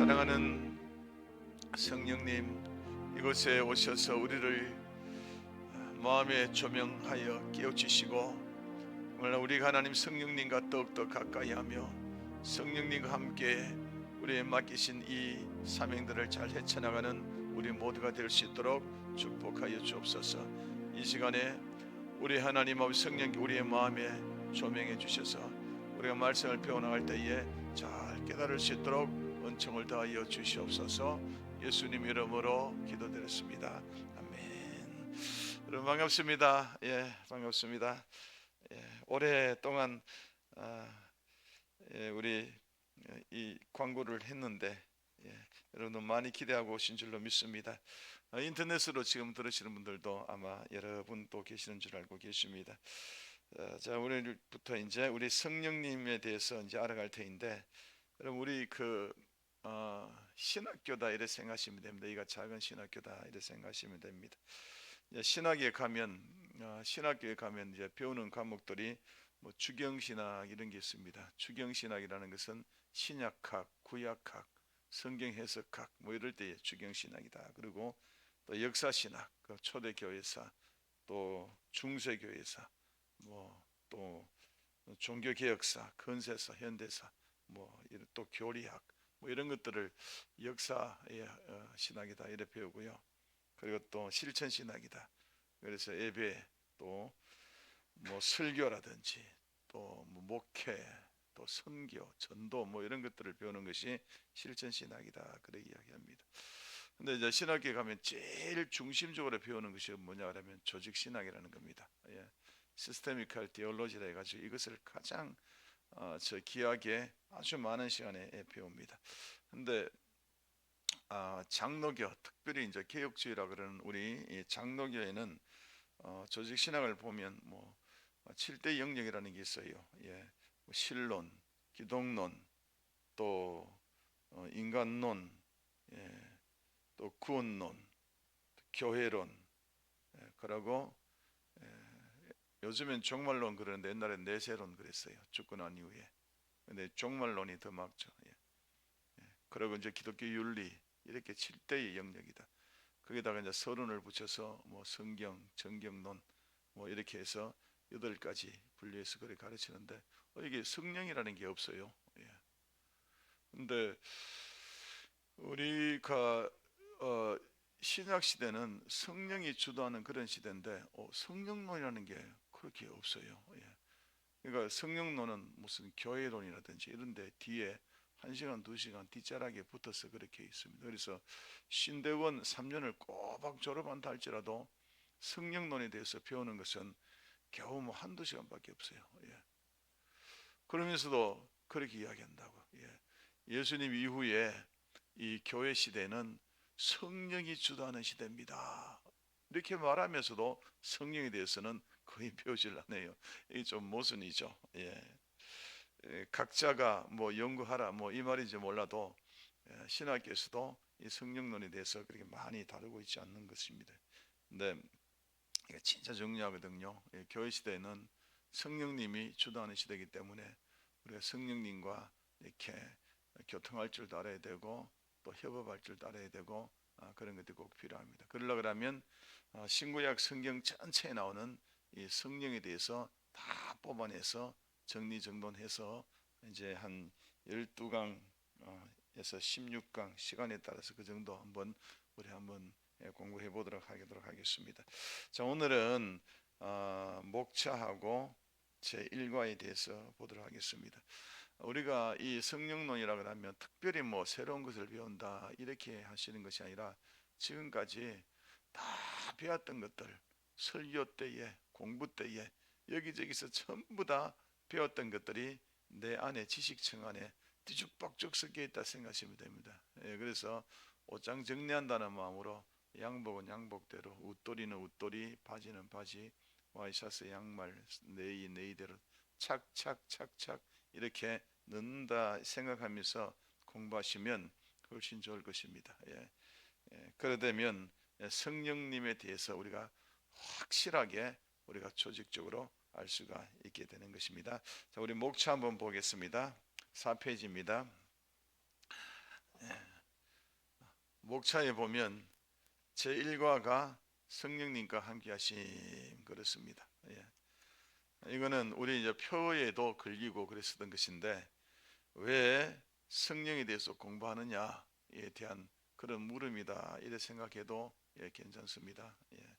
사랑하는 성령님, 이곳에 오셔서 우리를 마음에 조명하여 깨우치시고 정말 우리 하나님 성령님과 더욱더 가까이하며 성령님과 함께 우리의 맡기신 이 사명들을 잘 헤쳐나가는 우리 모두가 될 수 있도록 축복하여 주옵소서. 이 시간에 우리 하나님 아버지 성령 우리의 마음에 조명해 주셔서 우리가 말씀을 배워나갈 때에 잘 깨달을 수 있도록 은총을 더하여 주시옵소서. 예수님 이름으로 기도드렸습니다. 아멘. 여러분 반갑습니다. 반갑습니다. 오랫동안 우리 이 광고를 했는데 여러분도 많이 기대하고 오신 줄로 믿습니다. 인터넷으로 지금 들으시는 분들도 아마 여러분 또 계시는 줄 알고 계십니다. 자, 오늘부터 이제 우리 성령님에 대해서 이제 알아갈 터인데, 여러분 우리 신학교다 이렇게 생각하시면 됩니다. 이가 작은 신학교다 이렇게 생각하시면 됩니다. 신학교에 가면 이제 배우는 과목들이 뭐 주경신학 이런 게 있습니다. 주경신학이라는 것은 신약학, 구약학, 성경 해석학 뭐 이럴 때 주경신학이다. 그리고 또 역사신학, 초대교회사, 또 중세교회사, 뭐 또 종교개혁사, 근세사, 현대사, 뭐 또 교리학 뭐 이런 것들을 역사의 신학이다 이렇게 배우고요. 그리고 또 실천신학이다. 그래서 예배, 또 뭐 설교라든지 또 뭐 목회, 또 선교, 전도 뭐 이런 것들을 배우는 것이 실천신학이다 그렇게 이야기합니다. 근데 이제 신학교에 가면 제일 중심적으로 배우는 것이 뭐냐 하면 조직신학이라는 겁니다. 시스테미컬 디올로지라 해가지고 이것을 가장 귀하게 아주 많은 시간에 배웁니다. 근데 장로교, 특별히 이제 개혁주의라 그러는 우리 장로교에는 조직 신학을 보면 뭐 7대 영역이라는 게 있어요. 뭐 신론, 기독론, 또 인간론, 또 구원론, 교회론, 그리고 요즘엔 종말론 그러는데 옛날에 내세론 그랬어요. 죽고 난 이후에. 근데 종말론이 더 막죠. 그리고 이제 기독교 윤리 이렇게 7대의 영역이다. 거기다가 이제 서론을 붙여서 뭐 성경, 정경론 뭐 이렇게 해서 8가지 분류해서 그렇게 가르치는데 이게 성령이라는 게 없어요. 근데 우리가 신약 시대는 성령이 주도하는 그런 시대인데 성령론이라는 게 그렇게 없어요. 그러니까 성령론은 무슨 교회론이라든지 이런데 뒤에 1시간 2시간 뒷자락에 붙어서 그렇게 있습니다. 그래서 신대원 3년을 꼬박 졸업한다 할지라도 성령론에 대해서 배우는 것은 겨우 뭐 한두 시간밖에 없어요. 그러면서도 그렇게 이야기한다고. 예수님 이후에 이 교회 시대는 성령이 주도하는 시대입니다. 이렇게 말하면서도 성령에 대해서는 거의 배우질 않아요. 이게 좀 모순이죠. 각자가 뭐 연구하라 뭐 이 말인지 몰라도 신학교에서도 이 성령론에 대해서 그렇게 많이 다루고 있지 않는 것입니다. 근데 이게 진짜 중요하거든요. 교회 시대에는 성령님이 주도하는 시대이기 때문에 우리가 성령님과 이렇게 교통할 줄도 알아야 되고 또 협업할 줄도 알아야 되고 그런 것들이 꼭 필요합니다. 그러려고 하면 신구약 성경 전체에 나오는 이 성령에 대해서 다 뽑아내서 정리정돈해서 이제 한 12강에서 16강 시간에 따라서 그 정도 우리 한번 공부해 보도록 하겠습니다. 자, 오늘은 목차하고 제1과에 대해서 보도록 하겠습니다. 우리가 이 성령론이라고 하면 특별히 뭐 새로운 것을 배운다 이렇게 하시는 것이 아니라 지금까지 다 배웠던 것들, 설교 때에 공부 때에 여기저기서 전부 다 배웠던 것들이 내 안에 지식층 안에 뒤죽박죽 섞여 있다 생각하시면 됩니다. 그래서 옷장 정리한다는 마음으로 양복은 양복대로, 웃도리는 웃도리, 바지는 바지, 와이셔츠 양말, 네이대로 착착착착 이렇게 넣는다 생각하면서 공부하시면 훨씬 좋을 것입니다. 그러다 되면 성령님에 대해서 우리가 확실하게 우리가 조직적으로 알 수가 있게 되는 것입니다. 자, 우리 목차 한번 보겠습니다. 4페이지입니다. 목차에 보면 제1과가 성령님과 함께 하심 그렇습니다. 예. 이거는 우리 이제 표에도 걸리고 그랬었던 것인데 왜 성령에 대해서 공부하느냐에 대한 그런 물음이다 이렇게 생각해도 괜찮습니다. 예.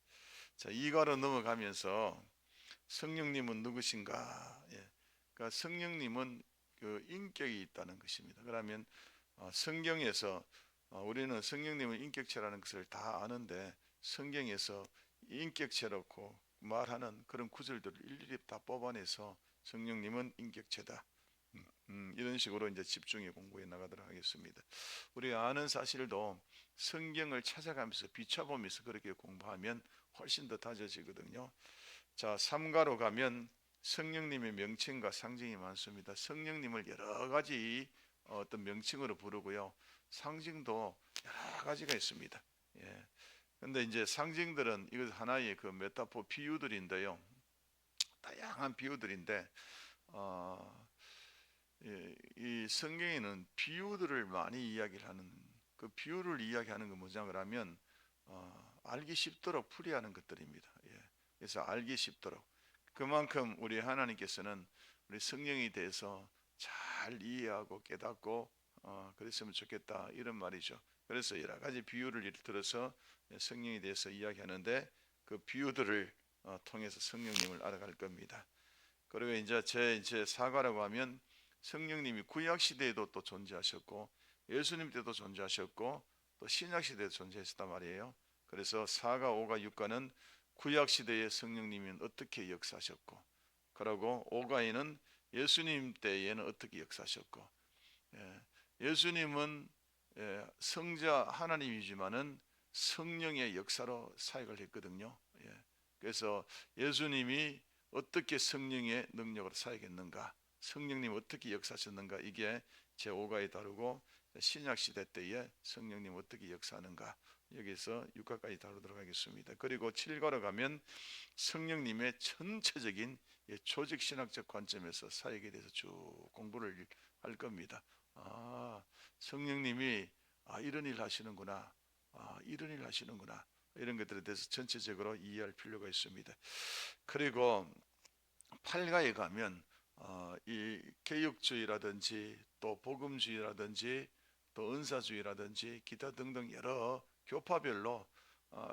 자, 2과로 넘어가면서 성령님은 누구신가? 예. 그러니까 성령님은 그 인격이 있다는 것입니다. 그러면 성경에서 우리는 성령님은 인격체라는 것을 다 아는데 성경에서 인격체라고 말하는 그런 구절들을 일일이 다 뽑아내서 성령님은 인격체다. 이런 식으로 이제 집중해 공부해 나가도록 하겠습니다. 우리가 아는 사실도 성경을 찾아가면서 비춰보면서 그렇게 공부하면 훨씬 더 다져지거든요. 자, 3가로 가면 성령님의 명칭과 상징이 많습니다. 성령님을 여러 가지 어떤 명칭으로 부르고요. 상징도 여러 가지가 있습니다. 예. 근데 이제 상징들은 이것 하나의 그 메타포 비유들인데요. 다양한 비유들인데 이 성경에는 비유들을 많이 이야기를 하는 그 비유를 이야기하는 건 뭐냐 그러면 알기 쉽도록 풀이하는 것들입니다. 예. 그래서 알기 쉽도록 그만큼 우리 하나님께서는 우리 성령에 대해서 잘 이해하고 깨닫고 그랬으면 좋겠다 이런 말이죠. 그래서 여러 가지 비유를 들어서 성령에 대해서 이야기하는데 그 비유들을 통해서 성령님을 알아갈 겁니다. 그리고 이제 사과라고 하면 성령님이 구약 시대에도 또 존재하셨고 예수님 때도 존재하셨고 또 신약 시대에도 존재했단 말이에요. 그래서 4가 5가 6가는 구약 시대의 성령님은 어떻게 역사하셨고 그리고 5가에는 예수님 때에는 어떻게 역사하셨고 예수님은 성자 하나님이지만은 성령의 역사로 사역을 했거든요. 그래서 예수님이 어떻게 성령의 능력으로 사역했는가, 성령님 어떻게 역사하셨는가 이게 제5가에 다루고 신약 시대 때에 성령님 어떻게 역사하는가 여기서 6가까지 다루도록 하겠습니다. 그리고 7가로 가면 성령님의 전체적인 조직 신학적 관점에서 사역에 대해서 쭉 공부를 할 겁니다. 성령님이 이런 일 하시는구나, 이런 일 하시는구나 이런 것들에 대해서 전체적으로 이해할 필요가 있습니다. 그리고 8가에 가면 이 개혁주의라든지 또 복음주의라든지 또 은사주의라든지 기타 등등 여러 교파별로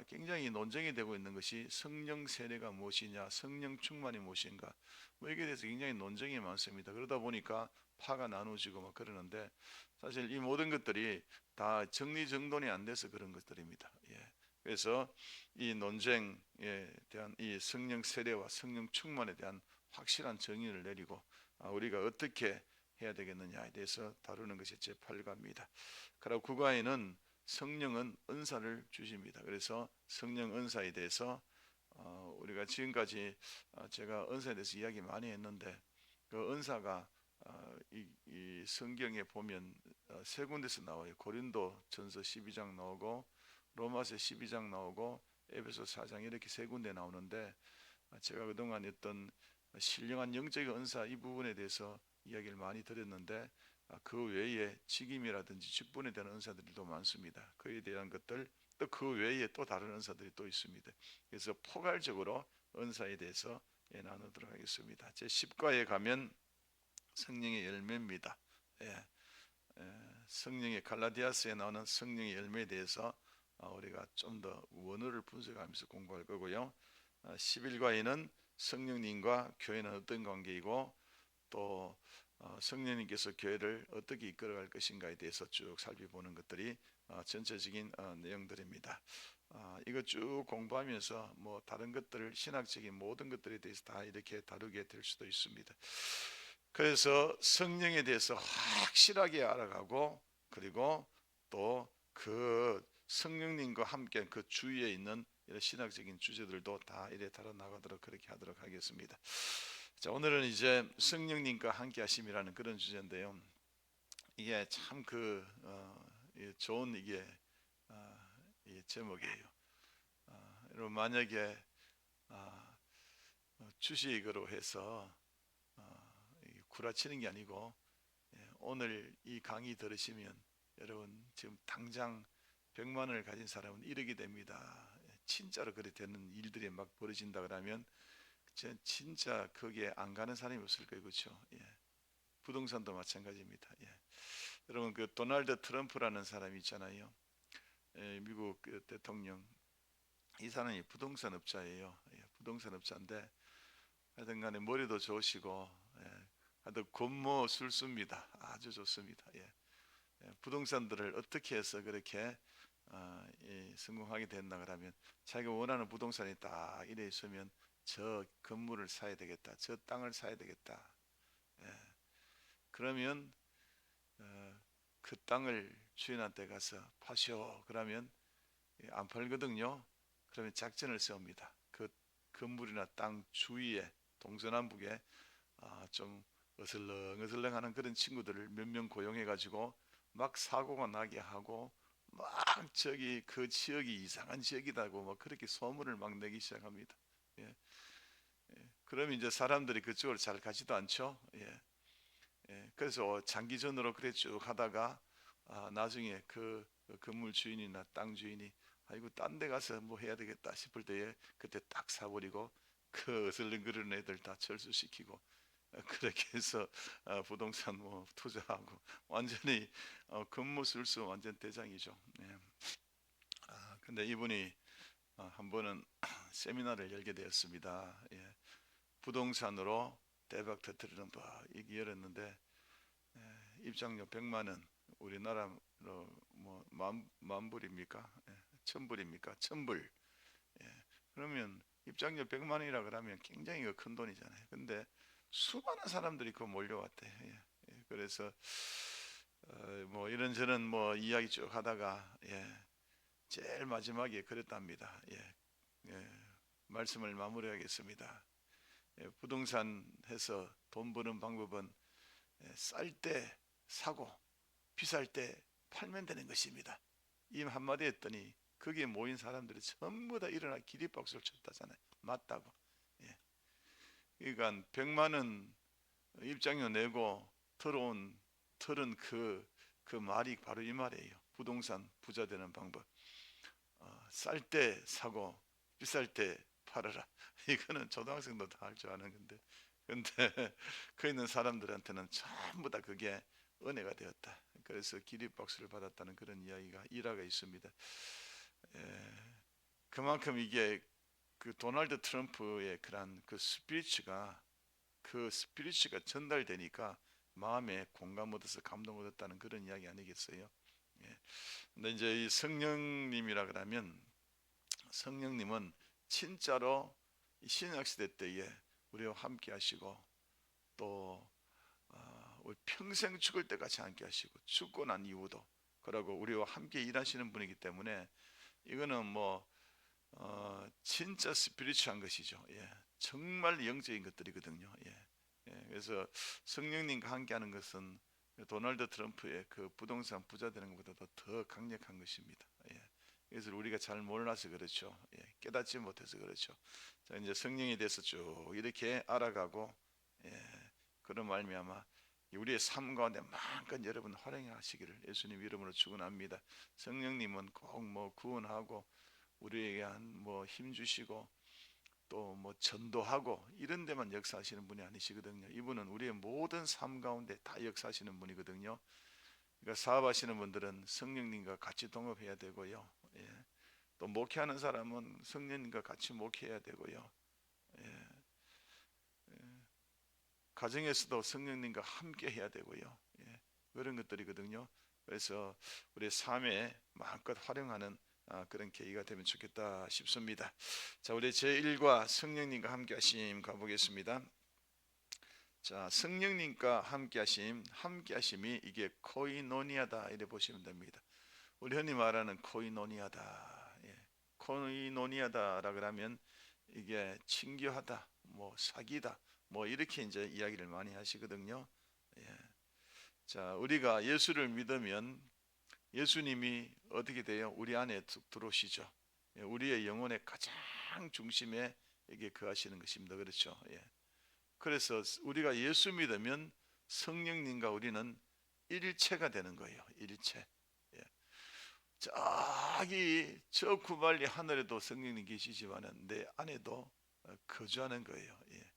굉장히 논쟁이 되고 있는 것이 성령 세례가 무엇이냐, 성령 충만이 무엇인가, 뭐 이게 대해서 굉장히 논쟁이 많습니다. 그러다 보니까 파가 나누어지고 막 그러는데 사실 이 모든 것들이 다 정리정돈이 안 돼서 그런 것들입니다. 그래서 이 논쟁에 대한 이 성령 세례와 성령 충만에 대한 확실한 정의를 내리고 우리가 어떻게 해야 되겠느냐에 대해서 다루는 것이 제8가입니다. 그리고 9가에는 성령은 은사를 주십니다. 그래서 성령 은사에 대해서 우리가 지금까지 제가 은사에 대해서 이야기 많이 했는데 그 은사가 이 성경에 보면 세 군데서 나와요. 고린도 전서 12장 나오고 로마서 12장 나오고 에베소 4장 이렇게 세 군데 나오는데 제가 그동안 했던 신령한 영적인 은사 이 부분에 대해서 이야기를 많이 드렸는데 그 외에 직임이라든지 직분에 대한 은사들도 많습니다. 그에 대한 것들 또 그 외에 또 다른 은사들이 또 있습니다. 그래서 포괄적으로 은사에 대해서 나누도록 하겠습니다. 제 10과에 가면 성령의 열매입니다. 성령의 갈라디아서에 나오는 성령의 열매에 대해서 우리가 좀 더 원어를 분석하면서 공부할 거고요. 11과에는 성령님과 교회는 어떤 관계이고 또 성령님께서 교회를 어떻게 이끌어갈 것인가에 대해서 쭉 살펴보는 것들이 전체적인 내용들입니다. 이거 쭉 공부하면서 뭐 다른 것들을 신학적인 모든 것들에 대해서 다 이렇게 다루게 될 수도 있습니다. 그래서 성령에 대해서 확실하게 알아가고 그리고 또 그 성령님과 함께 그 주위에 있는 이런 신학적인 주제들도 다 이래 다뤄 나가도록 그렇게 하도록 하겠습니다. 자, 오늘은 이제 성령님과 함께 하심이라는 그런 주제인데요. 이게 참 좋은 이게 제목이에요. 여러분 만약에 주식으로 해서 구라치는 게 아니고 오늘 이 강의 들으시면 여러분 지금 당장 100만 원을 가진 사람은 1억이 됩니다. 진짜로 그렇게 되는 일들이 막 벌어진다 그러면 진짜 거기에 안 가는 사람이 없을 거예요. 그렇죠? 예. 부동산도 마찬가지입니다. 예. 여러분 그 도널드 트럼프라는 사람이 있잖아요. 예, 미국 그 대통령. 이 사람이 부동산 업자예요. 예, 부동산 업자인데 하여튼 간에 머리도 좋으시고, 예, 하여튼 곤모술수입니다. 아주 좋습니다. 예. 예, 부동산들을 어떻게 해서 그렇게 성공하게 됐나 그러면 자기가 원하는 부동산이 딱 이래 있으면 저 건물을 사야 되겠다, 저 땅을 사야 되겠다. 예. 그러면 그 땅을 주인한테 가서 파시오 그러면 안 팔거든요. 그러면 작전을 세웁니다. 그 건물이나 땅 주위에 동서남북에 좀 어슬렁어슬렁하는 그런 친구들을 몇 명 고용해 가지고 막 사고가 나게 하고 막 저기 그 지역이 이상한 지역이다고 뭐 그렇게 소문을 막 내기 시작합니다. 예. 예. 그러면 이제 사람들이 그쪽으로 잘 가지도 않죠. 예. 예. 그래서 장기전으로 그래 쭉 하다가 나중에 그 건물 주인이나 땅 주인이 아이고 딴 데 가서 뭐 해야 되겠다 싶을 때에 그때 딱 사버리고 그 어슬렁거리는 애들 다 철수시키고 그렇게 해서 부동산 뭐 투자하고 완전히 근무술수 완전 대장이죠. 예. 근데 이분이 한 번은 세미나를 열게 되었습니다. 예. 부동산으로 대박 터뜨리는 바 이게 열었는데 입장료 100만 원 우리나라로 뭐 만불입니까? 예. 천불입니까? 천불. 예. 그러면 입장료 100만 원이라 그러면 굉장히 큰 돈이잖아요. 근데 수많은 사람들이 그 몰려왔대. 예. 예. 그래서 뭐 이런저런 뭐 이야기 쭉 하다가 제일 마지막에 그랬답니다. 예. 말씀을 마무리하겠습니다. 부동산 해서 돈 버는 방법은 쌀 때 사고 비쌀 때 팔면 되는 것입니다. 이 한마디 했더니 거기에 모인 사람들이 전부 다 일어나 기립박수를 쳤다잖아요. 맞다고. 예. 그러니까 100만 원 입장료 내고 들어온 틀은 그 말이 바로 이 말이에요. 부동산 부자 되는 방법. 쌀 때 사고 비쌀 때 팔아라. 이거는 초등학생도 다 할 줄 아는 건데. 근데 그 있는 사람들한테는 전부 다 그게 은혜가 되었다. 그래서 기립박수를 받았다는 그런 이야기가 일화가 있습니다. 그만큼 이게 그 도널드 트럼프의 그런 그 스피리츠가 전달되니까 마음에 공감 얻어서 감동 얻었다는 그런 이야기 아니겠어요? 예. 근데 이제 이 성령님이라 그러면 성령님은 진짜로 신약 시대 때에 우리와 함께 하시고 또 우리 평생 죽을 때까지 함께 하시고 죽고 난 이후도 그러고 우리와 함께 일하시는 분이기 때문에 이거는 뭐 진짜 스피리추한 것이죠. 예. 정말 영적인 것들이거든요. 예. 예. 그래서 성령님과 함께하는 것은 도널드 트럼프의 그 부동산 부자 되는 것보다도 더 강력한 것입니다. 예. 그래서 우리가 잘 몰라서 그렇죠. 예. 깨닫지 못해서 그렇죠. 자, 이제 성령에 대해서 쭉 이렇게 알아가고 그런 말미암아 우리의 삶 가운데 마음껏 여러분 활용하시기를 예수님 이름으로 축원합니다. 성령님은 꼭 뭐 구원하고 우리에게 뭐 힘 주시고 또 뭐 전도하고 이런 데만 역사하시는 분이 아니시거든요. 이분은 우리의 모든 삶 가운데 다 역사하시는 분이거든요. 그러니까 사업하시는 분들은 성령님과 같이 동업해야 되고요. 예. 또 목회하는 사람은 성령님과 같이 목회해야 되고요. 예. 가정에서도 성령님과 함께 해야 되고요. 예. 그런 것들이거든요. 그래서 우리 삶에 마음껏 활용하는 그런 계기가 되면 좋겠다 싶습니다. 자, 우리 제1과 성령님과 함께 하심 가보겠습니다. 자, 성령님과 함께 하심이 이게 코이노니아다 이래 보시면 됩니다. 우리 흔히 말하는 코이노니아다. 예. 코이노니아다라 그러면 이게 친교하다, 뭐 사귀다, 뭐 이렇게 이제 이야기를 많이 하시거든요. 예. 자, 우리가 예수를 믿으면 예수님이 어떻게 돼요? 우리 안에 들어오시죠. 예, 우리의 영혼의 가장 중심에 이게 거하시는 것입니다. 그렇죠? 예. 그래서 우리가 예수 믿으면 성령님과 우리는 일체가 되는 거예요. 일체. 예. 저 자기 저 구발리 하늘에도 성령님 계시지만은 내 안에도 거주하는 거예요. 예.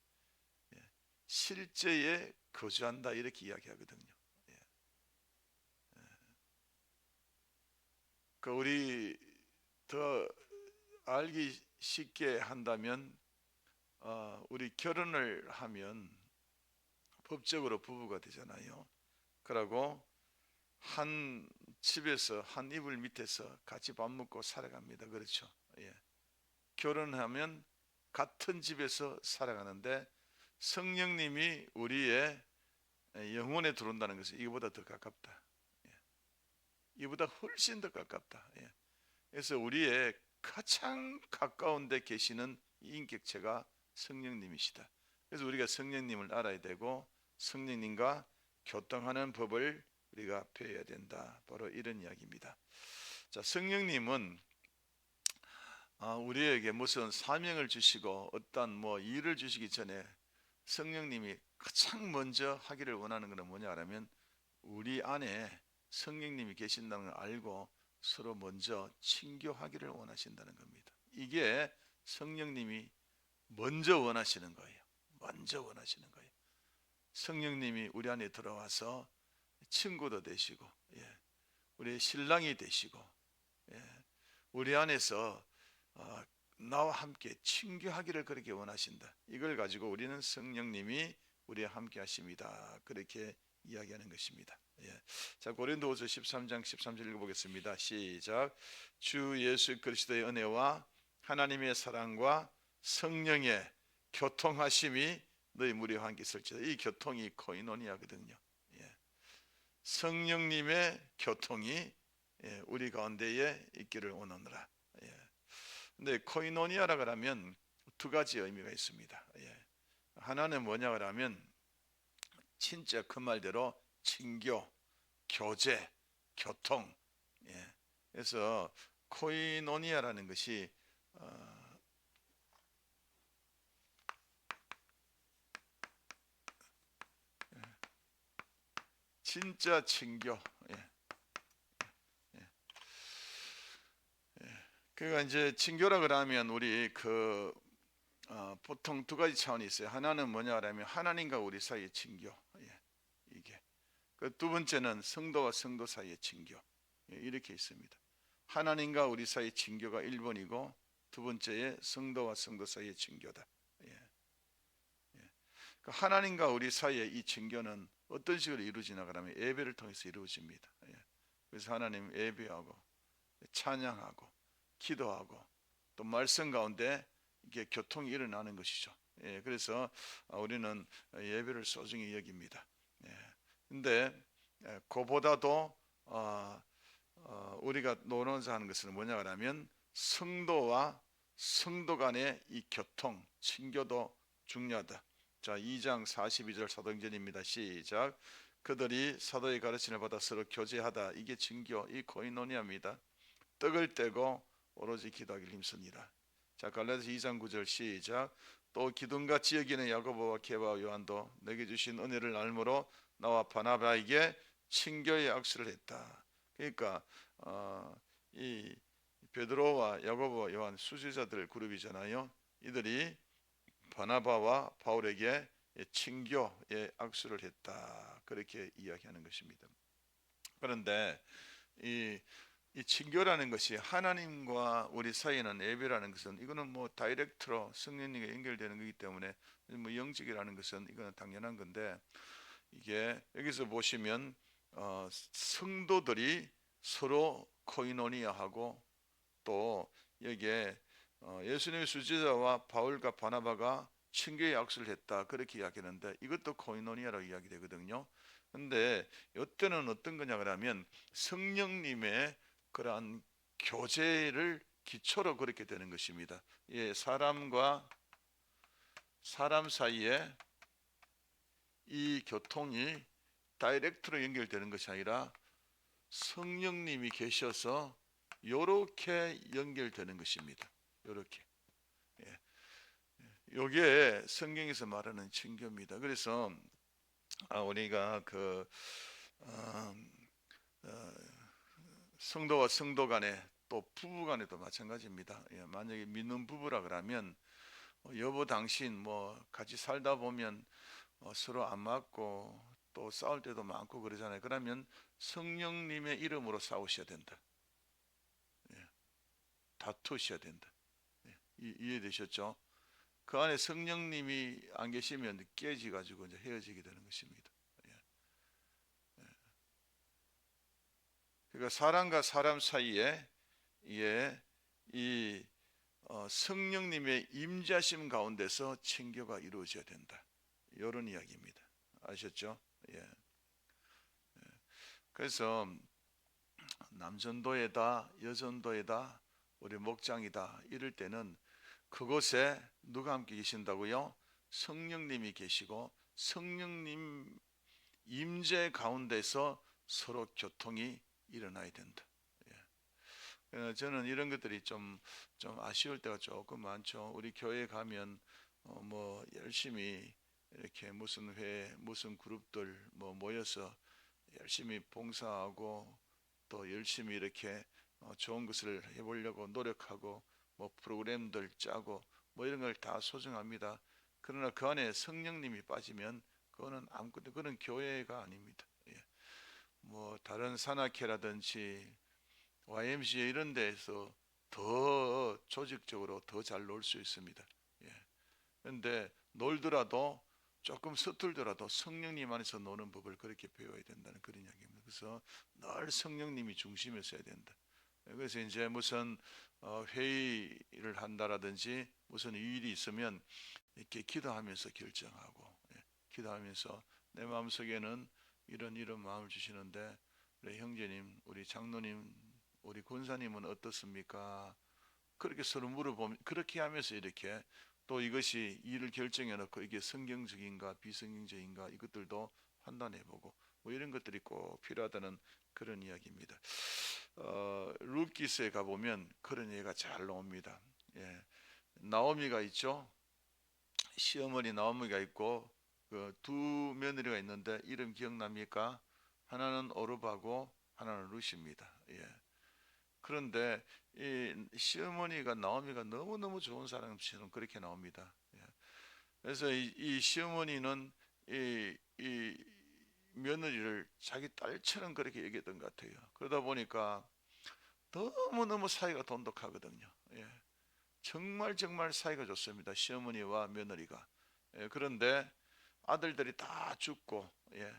예. 실제에 거주한다 이렇게 이야기하거든요. 예. 그 우리 더 알기 쉽게 한다면 우리 결혼을 하면 법적으로 부부가 되잖아요. 그러고 한 집에서 한 이불 밑에서 같이 밥 먹고 살아갑니다. 그렇죠? 예. 결혼하면 같은 집에서 살아가는데 성령님이 우리의 영혼에 들어온다는 것은 이거보다 더 가깝다. 예. 이보다 훨씬 더 가깝다. 예. 그래서 우리의 가장 가까운 데 계시는 인격체가 성령님이시다. 그래서 우리가 성령님을 알아야 되고 성령님과 교통하는 법을 우리가 배워야 된다. 바로 이런 이야기입니다. 자, 성령님은 우리에게 무슨 사명을 주시고 어떤 일을 주시기 전에 성령님이 가장 먼저 하기를 원하는 것은 뭐냐 하면 우리 안에 성령님이 계신다는 걸 알고 서로 먼저 친교하기를 원하신다는 겁니다. 이게 성령님이 먼저 원하시는 거예요. 먼저 원하시는 거예요. 성령님이 우리 안에 들어와서 친구도 되시고, 예, 우리 신랑이 되시고, 예, 우리 안에서 나와 함께 친교하기를 그렇게 원하신다. 이걸 가지고 우리는 성령님이 우리와 함께 하십니다. 그렇게 이야기하는 것입니다. 예. 자, 고린도후서 13장 13절 읽어보겠습니다. 시작. 주 예수 그리스도의 은혜와 하나님의 사랑과 성령의 교통하심이 너희 무리와 함께 있을지어다. 이 교통이 코이노니아거든요. 예. 성령님의 교통이 우리 가운데에 있기를 원하노라. 근데 코이노니아라 그러면 두 가지 의미가 있습니다. 예. 하나는 뭐냐 그러면 진짜 그 말대로 친교, 교제, 교통. 예. 그래서 코이노니아라는 것이 진짜 친교. 예. 예. 그러니까 이제 친교라 그러면 우리 보통 두 가지 차원이 있어요. 하나는 뭐냐 하면 하나님과 우리 사이의 친교. 예. 이게 그 두 번째는 성도와 성도 사이의 친교. 예. 이렇게 있습니다. 하나님과 우리 사이의 친교가 1번이고 두 번째에 성도와 성도 사이의 친교다. 예. 예. 그 하나님과 우리 사이의 이 친교는 어떤 식으로 이루어지나 그러면 예배를 통해서 이루어집니다. 예. 그래서 하나님 예배하고 찬양하고 기도하고 또 말씀 가운데 이게 교통이 일어나는 것이죠. 예, 그래서 우리는 예배를 소중히 여깁니다. 근데 그보다도 우리가 노론자 하는 것은 뭐냐 하면 성도와 성도 간의 이 교통, 친교도 중요하다. 자, 2장 42절 사도행전입니다. 시작. 그들이 사도의 가르침을 받아 서로 교제하다. 이게 친교, 이 코이노니아입니다. 떡을 떼고 오로지 기도하기를 힘쓰니라. 자, 갈라디아서 2장 9절 시작. 또 기둥같이 여기는 야고보와 게바와 요한도 내게 주신 은혜를 알므로 나와 바나바에게 친교의 악수를 했다. 그러니까 이 베드로와 야고보와 요한 수제자들 그룹이잖아요. 이들이 바나바와 바울에게 친교의 악수를 했다. 그렇게 이야기하는 것입니다. 그런데 이 친교라는 것이 하나님과 우리 사이에는 예배라는 것은 이거는 다이렉트로 성령님과 연결되는 거기 때문에 영적이라는 것은 이거는 당연한 건데 이게 여기서 보시면 성도들이 서로 코이노니아하고 또 여기에 예수님의 수제자와 바울과 바나바가 친교의 악수를 했다 그렇게 이야기하는데 이것도 코이노니아라고 이야기되거든요. 근데 이때는 어떤 거냐 그러면 성령님의 그러한 교제를 기초로 그렇게 되는 것입니다. 예, 사람과 사람 사이에 이 교통이 다이렉트로 연결되는 것이 아니라 성령님이 계셔서 이렇게 연결되는 것입니다. 이렇게. 예. 이게 성경에서 말하는 친교입니다. 그래서 우리가 성도와 성도 간에 또 부부간에도 마찬가지입니다. 예, 만약에 믿는 부부라 그러면 여보 당신 뭐 같이 살다 보면 서로 안 맞고 또 싸울 때도 많고 그러잖아요. 그러면 성령님의 이름으로 싸우셔야 된다. 예, 다투셔야 된다. 예, 이해되셨죠? 그 안에 성령님이 안 계시면 깨지 가지고 이제 헤어지게 되는 것입니다. 예, 그러니까 사람과 사람 사이에 예, 이 성령님의 임재하심 가운데서 친교가 이루어져야 된다. 이런 이야기입니다. 아셨죠? 예. 그래서 남전도에다 여전도에다 우리 목장이다 이럴 때는 그곳에 누가 함께 계신다고요? 성령님이 계시고 성령님 임재 가운데서 서로 교통이 일어나야 된다. 저는 이런 것들이 좀 아쉬울 때가 조금 많죠. 우리 교회 가면 뭐 열심히 이렇게 무슨 회, 무슨 그룹들 뭐 모여서 열심히 봉사하고 또 열심히 이렇게 좋은 것을 해보려고 노력하고 뭐 프로그램들 짜고 뭐 이런 걸 다 소중합니다. 그러나 그 안에 성령님이 빠지면 그거는 아무것도 그런 교회가 아닙니다. 예. 뭐 다른 산악회라든지 YMCA 이런 데에서 더 조직적으로 더 잘 놀 수 있습니다. 예. 그런데 놀더라도 조금 서툴더라도 성령님 안에서 노는 법을 그렇게 배워야 된다는 그런 이야기입니다. 그래서 늘 성령님이 중심에 서야 된다. 그래서 이제 무슨 회의를 한다라든지 무슨 일이 있으면 이렇게 기도하면서 결정하고 기도하면서 내 마음속에는 이런 마음을 주시는데 우리 형제님, 우리 장로님, 우리 권사님은 어떻습니까? 그렇게 서로 물어보면 그렇게 하면서 이렇게 또 이것이 일을 결정해 놓고 이게 성경적인가 비성경적인가 이것들도 판단해보고 뭐 이런 것들이 꼭 필요하다는 그런 이야기입니다. 룻기스에 가보면 그런 얘기가 잘 나옵니다. 예. 나오미가 있죠. 시어머니 나오미가 있고 그 두 며느리가 있는데 이름 기억납니까? 하나는 오르바고 하나는 룻입니다. 예. 그런데 이 시어머니가 나오미가 너무너무 좋은 사람처럼 그렇게 나옵니다. 예. 그래서 이 시어머니는 이 며느리를 자기 딸처럼 그렇게 얘기했던 것 같아요. 그러다 보니까 너무너무 사이가 돈독하거든요. 예. 정말 사이가 좋습니다. 시어머니와 며느리가. 예. 그런데 아들들이 다 죽고 예.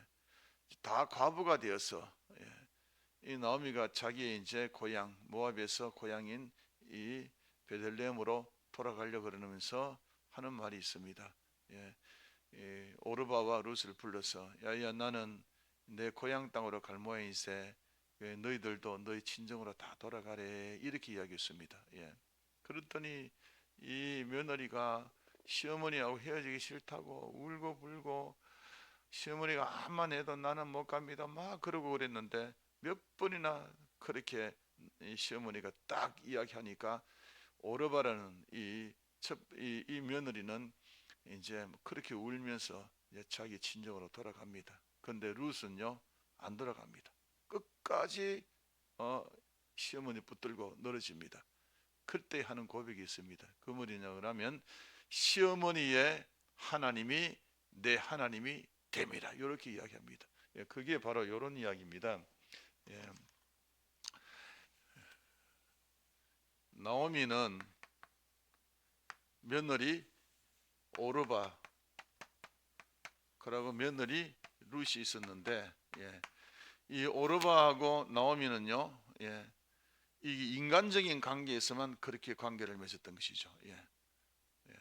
다 과부가 되어서 예. 이 나오미가 자기의 이제 고향 모압에서 고향인 이 베들레헴으로 돌아가려고 그러면서 하는 말이 있습니다. 예. 오르바와 룻을 불러서 야야 나는 내 고향 땅으로 갈 모양이세 너희들도 너희 친정으로 다 돌아가래 이렇게 이야기했습니다. 예. 그랬더니 이 며느리가 시어머니하고 헤어지기 싫다고 울고 불고 시어머니가 한만 해도 나는 못 갑니다 막 그러고 그랬는데 몇 번이나 그렇게 시어머니가 딱 이야기하니까 오르바라는 이 며느리는 이제 그렇게 울면서 이제 자기 친정으로 돌아갑니다. 근데 룻은요 안 돌아갑니다. 끝까지 시어머니 붙들고 늘어집니다. 그때 하는 고백이 있습니다. 그 뭐냐 그러면 시어머니의 하나님이 내 하나님이 됨이라 이렇게 이야기합니다. 예, 그게 바로 이런 이야기입니다. 예. 나오미는 며느리 오르바 그러고 며느리 룻이 있었는데 예. 이 오르바하고 나오미는요 예. 이 인간적인 관계에서만 그렇게 관계를 맺었던 것이죠. 예. 예.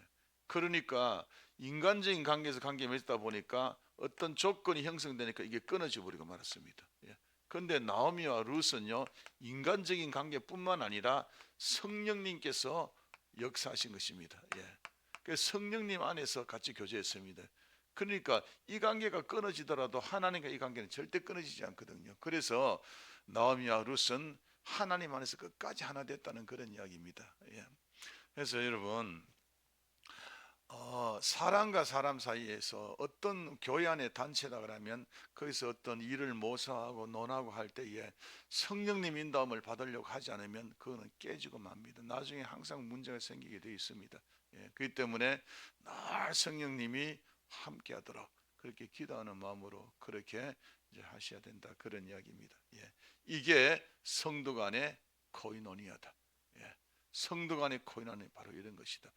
그러니까 인간적인 관계에서 관계 맺다 보니까 어떤 조건이 형성되니까 이게 끊어져 버리고 말았습니다. 예. 그런데 나오미와 룻은요 인간적인 관계뿐만 아니라 성령님께서 역사하신 것입니다. 예. 그래서 성령님 안에서 같이 교제했습니다. 그러니까 이 관계가 끊어지더라도 하나님과 이 관계는 절대 끊어지지 않거든요. 그래서 나오미와 룻은 하나님 안에서 끝까지 하나 됐다는 그런 이야기입니다. 예. 그래서 여러분 사람과 사람 사이에서 어떤 교회 안의 단체다 그러면 거기서 어떤 일을 모사하고 논하고 할 때에 성령님 인도함을 받으려고 하지 않으면 그거는 깨지고 맙니다. 나중에 항상 문제가 생기게 되어 있습니다. 그렇기 때문에 늘 성령님이 함께하도록 그렇게 기도하는 마음으로 그렇게 이제 하셔야 된다, 그런 이야기입니다. 이게 성도 간의 코이노니아다. 성도 간의 코이노니아 바로 이런 것이다.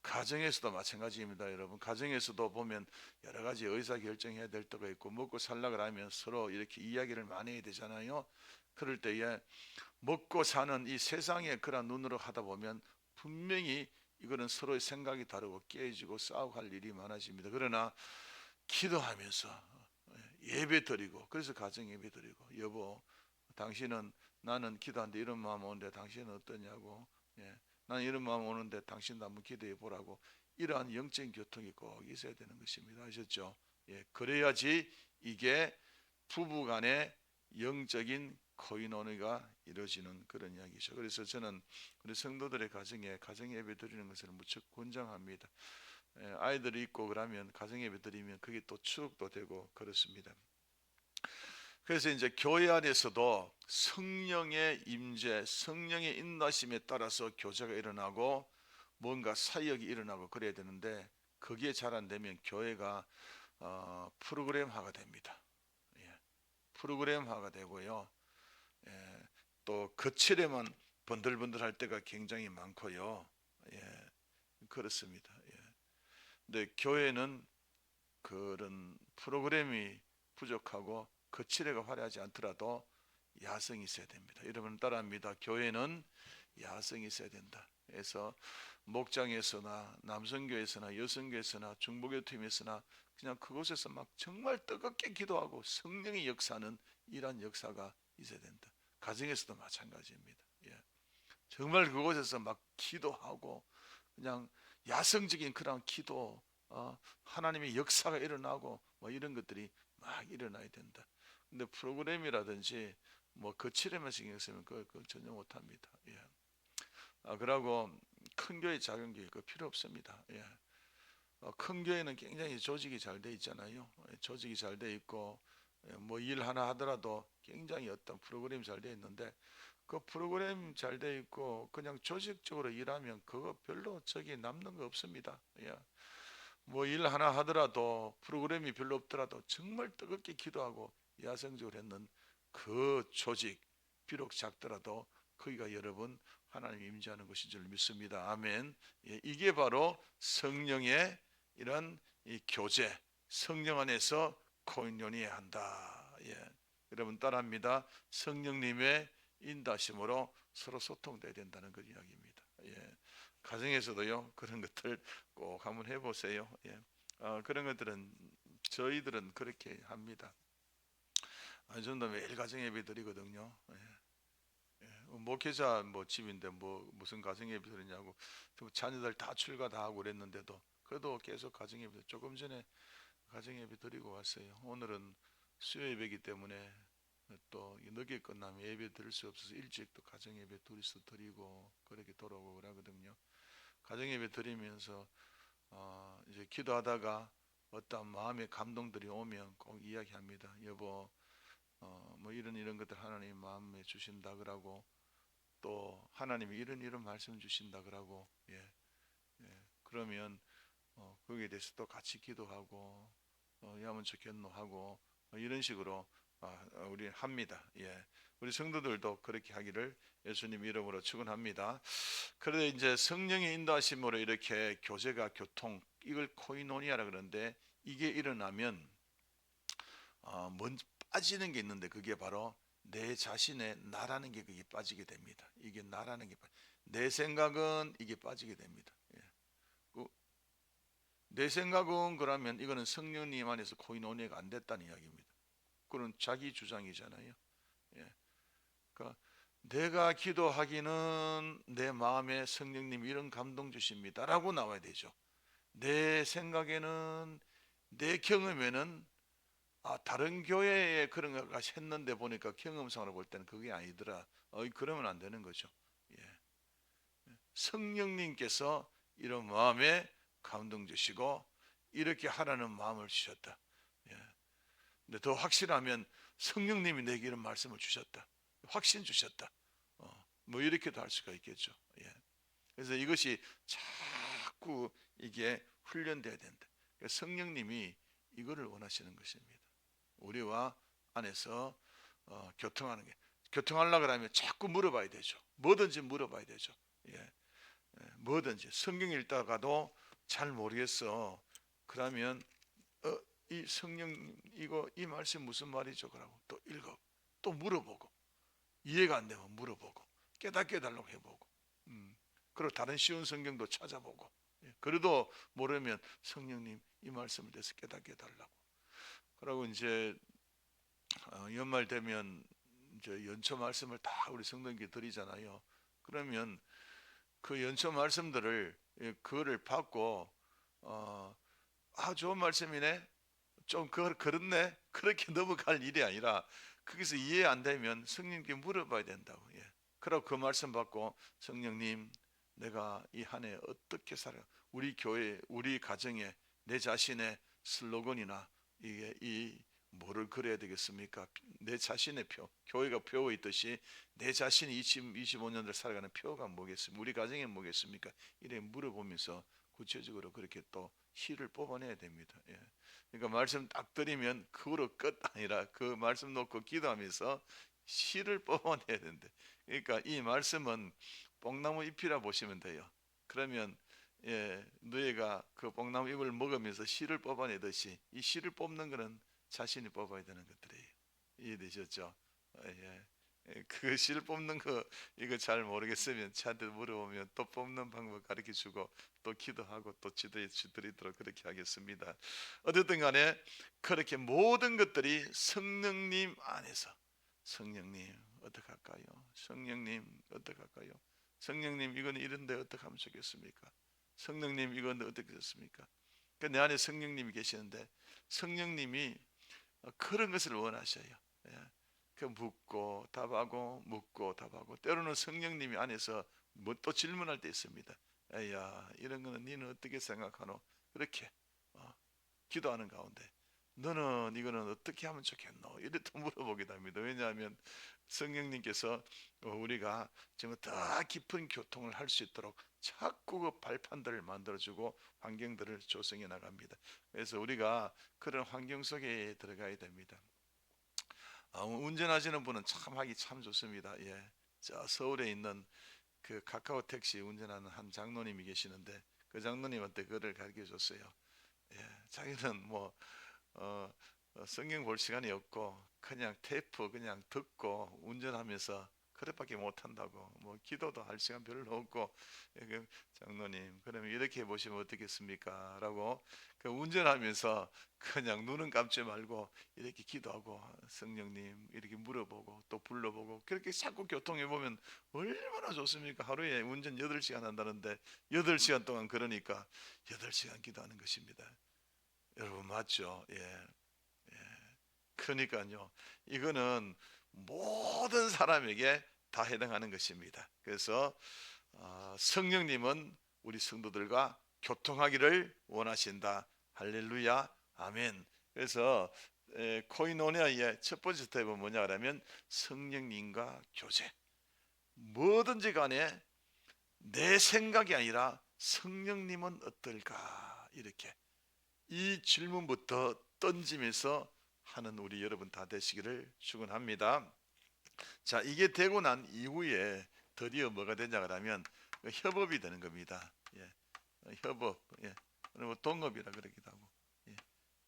가정에서도 마찬가지입니다. 여러분, 가정에서도 보면 여러 가지 의사결정해야 될 때가 있고 먹고 살려고 하면 서로 이렇게 이야기를 많이 해야 되잖아요. 그럴 때에 먹고 사는 이 세상의 그런 눈으로 하다 보면 분명히 이거는 서로의 생각이 다르고 깨지고 싸우고 할 일이 많아집니다. 그러나 기도하면서 예배 드리고, 그래서 가정 예배 드리고, 여보 당신은, 나는 기도하는데 이런 마음 오는데 당신은 어떠냐고, 나는 이런 마음 오는데 당신도 한번 기도해 보라고, 이러한 영적인 교통이 꼭 있어야 되는 것입니다. 아셨죠? 그래야지 이게 부부간의 영적인 코이노니가 이루어지는 그런 이야기죠. 그래서 저는 우리 성도들의 가정에 가정 예배 드리는 것을 무척 권장합니다. 아이들이 있고 그러면 가정 예배 드리면 그게 또 추억도 되고 그렇습니다. 그래서 이제 교회 안에서도 성령의 임재, 성령의 인도하심에 따라서 교제가 일어나고 뭔가 사역이 일어나고 그래야 되는데, 그게 잘 안 되면 교회가 프로그램화가 됩니다. 프로그램화가 되고요. 또 거칠에만 번들번들할 때가 굉장히 많고요. 그렇습니다. 근데 교회는 그런 프로그램이 부족하고 거칠애가 화려하지 않더라도 야성이 있어야 됩니다. 여러분 따라합니다. 교회는 야성이 있어야 된다. 그래서 목장에서나 남성교회에서나 여성교회에서나 중보교팀에서나 그냥 그곳에서 막 정말 뜨겁게 기도하고 성령의 역사는 이러한 역사가 있어야 된다. 가정에서도 마찬가지입니다. 정말 그곳에서 막 기도하고 그냥 야성적인 그런 기도, 하나님의 역사가 일어나고 뭐 이런 것들이 막 일어나야 된다. 근데 프로그램이라든지 뭐 거칠에만 신경 쓰면 그거 전혀 못합니다. 그러고 큰 교회, 작은 교회 그 필요 없습니다. 큰 교회는 굉장히 조직이 잘 돼 있잖아요. 조직이 잘 돼 있고 뭐 일 하나 하더라도 굉장히 어떤 프로그램이 잘 돼 있는데, 그 프로그램 잘 돼 있고 그냥 조직적으로 일하면 그거 별로 저기 남는 거 없습니다. 뭐 일 하나 하더라도 프로그램이 별로 없더라도 정말 뜨겁게 기도하고 야성적으로 했는 그 조직, 비록 작더라도 거기가 여러분 하나님 임재하는 것인 줄 믿습니다. 아멘. 이게 바로 성령의 이런 이 교제, 성령 안에서 코인연이해야 한다. 여러분 따라합니다. 성령님의 인도하심으로 서로 소통돼야 된다는 그 이야기입니다. 가정에서도요 그런 것들 꼭 한번 해보세요. 그런 것들은 저희들은 그렇게 합니다. 저도 매일 가정 예배 드리거든요. 목회자 뭐 집인데 뭐 무슨 가정 예배 드리냐고, 자녀들 다 출가 다 하고 그랬는데도 그래도 계속 가정 예배, 조금 전에 가정 예배 드리고 왔어요. 오늘은 수요 예배이기 때문에 또 늦게 끝나면 예배 드릴 수 없어서 일찍 또 가정 예배 둘이서 드리고 그렇게 돌아오고 그러거든요. 가정 예배 드리면서 이제 기도하다가 어떤 마음의 감동들이 오면 꼭 이야기합니다. 여보, 뭐 이런 것들 하나님 마음에 주신다 그러고, 또 하나님이 이런 말씀 주신다 그러고, 그러면 거기에 대해서 또 같이 기도하고, 야면 좋겠노 하고, 이런 식으로 우리 합니다. 우리 성도들도 그렇게 하기를 예수님 이름으로 축원합니다. 그런데 이제 성령의 인도하심으로 이렇게 교제가, 교통, 이걸 코이노니아라 그러는데, 이게 일어나면 먼저 빠지는 게 있는데, 그게 바로 내 자신의 나라는 게 그게 빠지게 됩니다. 이게 나라는 게 내 생각은 이게 빠지게 됩니다. 내 생각은 그러면 이거는 성령님 안에서 코이노니아가 안 됐다는 이야기입니다. 그건 자기 주장이잖아요. 그러니까 내가 기도하기는 내 마음에 성령님 이런 감동 주십니다 라고 나와야 되죠. 내 생각에는, 내 경험에는 다른 교회에 그런 걸 했는데 보니까 경험상으로 볼 때는 그게 아니더라, 그러면 안 되는 거죠. 성령님께서 이런 마음에 감동 주시고 이렇게 하라는 마음을 주셨다. 예. 근데 더 확실하면 성령님이 내게 이런 말씀을 주셨다. 확신 주셨다. 뭐 이렇게도 할 수가 있겠죠. 예. 그래서 이것이 자꾸 이게 훈련돼야 된다. 성령님이 이거를 원하시는 것입니다. 우리와 안에서 교통하는 게, 교통하려고 하면 자꾸 물어봐야 되죠. 뭐든지 물어봐야 되죠. 예. 뭐든지 성경 읽다가도 잘 모르겠어. 그러면 이 성령 이거 이 말씀 무슨 말이죠? 그러고 또 읽어, 또 물어보고, 이해가 안 되면 물어보고, 깨닫게 해달라고 해보고, 그리고 다른 쉬운 성경도 찾아보고, 그래도 모르면 성령님 이 말씀을 대해서 깨닫게 해달라고. 그리고 이제 연말 되면 이제 연초 말씀을 다 우리 성도님께 드리잖아요. 그러면 그 연초 말씀들을 그거를 받고 좋은 말씀이네, 좀 그렇네, 그렇게 넘어갈 일이 아니라 거기서 이해 안 되면 성령님께 물어봐야 된다고. 그러고 그 말씀 받고 성령님 내가 이 한 해 어떻게 살아, 우리 교회 우리 가정에 내 자신의 슬로건이나 이게 이 뭐를 그려야 되겠습니까? 내 자신의 표, 교회가 표어 있듯이 내 자신이 25년을 살아가는 표가 뭐겠습니까? 우리 가정에 뭐겠습니까? 이래 물어보면서 구체적으로 그렇게 또 시를 뽑아내야 됩니다. 그러니까 말씀 딱 드리면 그거로 끝 아니라 그 말씀 놓고 기도하면서 시를 뽑아내야 된대. 그러니까 이 말씀은 뽕나무 잎이라 보시면 돼요. 그러면 너희가 그 뽕나무 잎을 먹으면서 씨를 뽑아내듯이 이 씨를 뽑는 것은 자신이 뽑아야 되는 것들이에요. 이해되셨죠? 그 씨를 뽑는 거 이거 잘 모르겠으면 저한테 물어보면 또 뽑는 방법 가르쳐 주고 또 기도하고 또 지도해 드리도록 그렇게 하겠습니다. 어쨌든 간에 그렇게 모든 것들이 성령님 안에서, 성령님 어떡할까요? 성령님 어떡할까요? 성령님 이건 이런데 어떻게 하면 좋겠습니까? 성령님 이건 어떻게 됐습니까? 내 안에 성령님이 계시는데 성령님이 그런 것을 원하셔요. 그 묻고 답하고 묻고 답하고, 때로는 성령님이 안에서 뭐 또 질문할 때 있습니다. 야 이런 거는 너는 어떻게 생각하노? 그렇게 기도하는 가운데 너는 이거는 어떻게 하면 좋겠노? 이래 또 물어보기도 합니다. 왜냐하면 성령님께서 우리가 정말 더 깊은 교통을 할 수 있도록 자꾸 그 발판들을 만들어주고 환경들을 조성해 나갑니다. 그래서 우리가 그런 환경 속에 들어가야 됩니다. 운전하시는 분은 참 하기 참 좋습니다. 저 서울에 있는 그 카카오 택시 운전하는 한 장로님이 계시는데 그 장로님한테 그거를 가르쳐 줬어요. 자기는 뭐 성경 볼 시간이 없고 그냥 테이프 그냥 듣고 운전하면서 그것밖에 못한다고, 뭐 기도도 할 시간 별로 없고. 장로님 그러면 이렇게 보시면 어떻겠습니까? 라고 그 운전하면서 그냥 눈은 감지 말고 이렇게 기도하고 성령님 이렇게 물어보고 또 불러보고 그렇게 자꾸 교통해 보면 얼마나 좋습니까? 하루에 운전 8시간 한다는데 8시간 동안 그러니까 8시간 기도하는 것입니다. 여러분 맞죠? 그러니까요, 이거는 모든 사람에게 다 해당하는 것입니다. 그래서 성령님은 우리 성도들과 교통하기를 원하신다. 할렐루야, 아멘. 그래서 코이노니아의 첫 번째 스텝은 뭐냐 하면 성령님과 교제. 뭐든지 간에 내 생각이 아니라 성령님은 어떨까, 이렇게 이 질문부터 던지면서 하는 우리 여러분 다 되시기를 축원합니다. 자, 이게 되고 난 이후에 드디어 뭐가 되냐 그러면 협업이 되는 겁니다. 협업, 그리고 동업이라 그러기도 하고.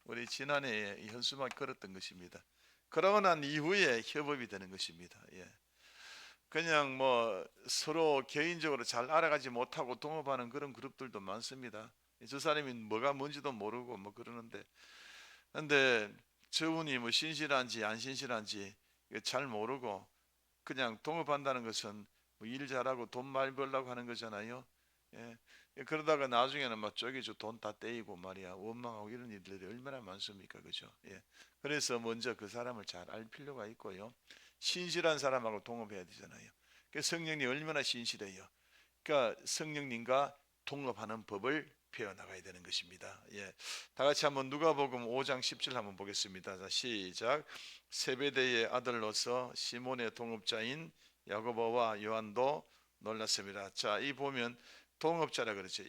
우리 지난해에 현수막 걸었던 것입니다. 그러고 난 이후에 협업이 되는 것입니다. 그냥 뭐 서로 개인적으로 잘 알아가지 못하고 동업하는 그런 그룹들도 많습니다. 저 사람이 뭐가 뭔지도 모르고 뭐 그러는데, 근데 저분이 뭐 신실한지 안 신실한지 잘 모르고 그냥 동업한다는 것은 뭐일 잘하고 돈 많이 벌려고 하는 거잖아요. 그러다가 나중에는 막 쪼개져 돈 다 떼이고 말이야 원망하고 이런 일들이 얼마나 많습니까, 그죠? 그래서 먼저 그 사람을 잘 알 필요가 있고요. 신실한 사람하고 동업해야 되잖아요. 성령님 얼마나 신실해요. 그러니까 성령님과 동업하는 법을 배워 나가야 되는 것입니다. 예, 다 같이 한번 누가복음 5장 17 한번 보겠습니다. 자, 시작. 세베대의 아들로서 시몬의 동업자인 야고보와 요한도 놀랐습니다. 자, 이 보면 동업자라 그러죠.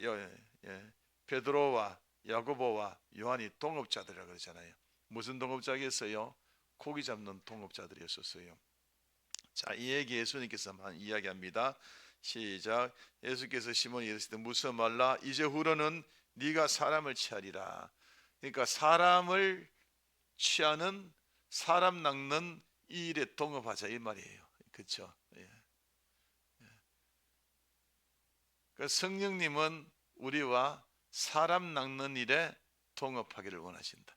예, 베드로와 야고보와 요한이 동업자들이라 그러잖아요. 무슨 동업자겠어요? 고기 잡는 동업자들이었었어요. 자, 이 얘기 예수님께서 이야기합니다. 시작. 예수께서 시몬이 이르시되 무서 말라 이제 후로는 네가 사람을 취하리라. 그러니까 사람을 취하는, 사람 낚는 이 일에 동업하자 이 말이에요. 그렇죠? 예. 그러니까 성령님은 우리와 사람 낚는 일에 동업하기를 원하신다.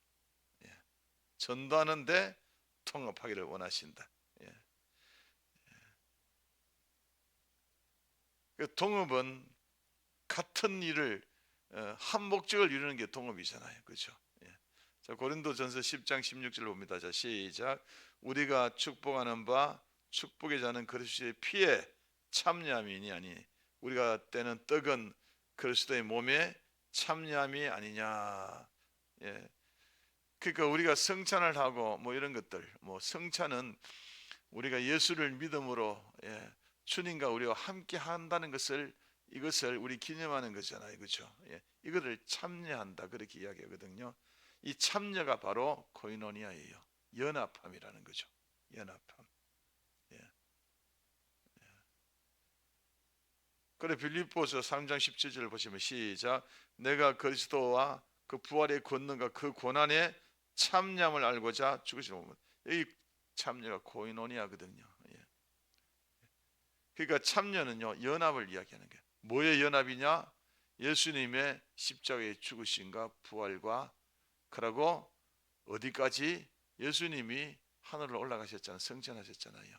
예. 전도하는데 동업하기를 원하신다. 예. 그 동업은 같은 일을 한 목적을 이루는 게 동업이잖아요. 그렇죠? 예. 자, 고린도전서 10장 16절 봅니다. 자, 시작. 우리가 축복하는 바 축복의 자는 그리스도의 피에 참여함이니 아니 우리가 떼는 떡은 그리스도의 몸에 참여함이 아니냐. 예. 그러니까 우리가 성찬을 하고 뭐 이런 것들, 뭐 성찬은 우리가 예수를 믿음으로 주님과 우리와 함께 한다는 것을, 이것을 우리 기념하는 거잖아요. 그렇죠? 예, 이거를 참여한다 그렇게 이야기하거든요. 이 참여가 바로 코이노니아예요. 연합함이라는 거죠. 연합함. 예. 그래 빌립보서 3장 17절을 보시면 시작. 내가 그리스도와 그 부활의 권능과 그 고난의 참여함을 알고자 죽으시는 이 참여가 코이노니아거든요. 예. 그러니까 참여는요 연합을 이야기하는 거예요. 뭐의 연합이냐? 예수님의 십자가의 죽으심과 부활과, 그러고 어디까지? 예수님이 하늘로 올라가셨잖아요. 성천하셨잖아요.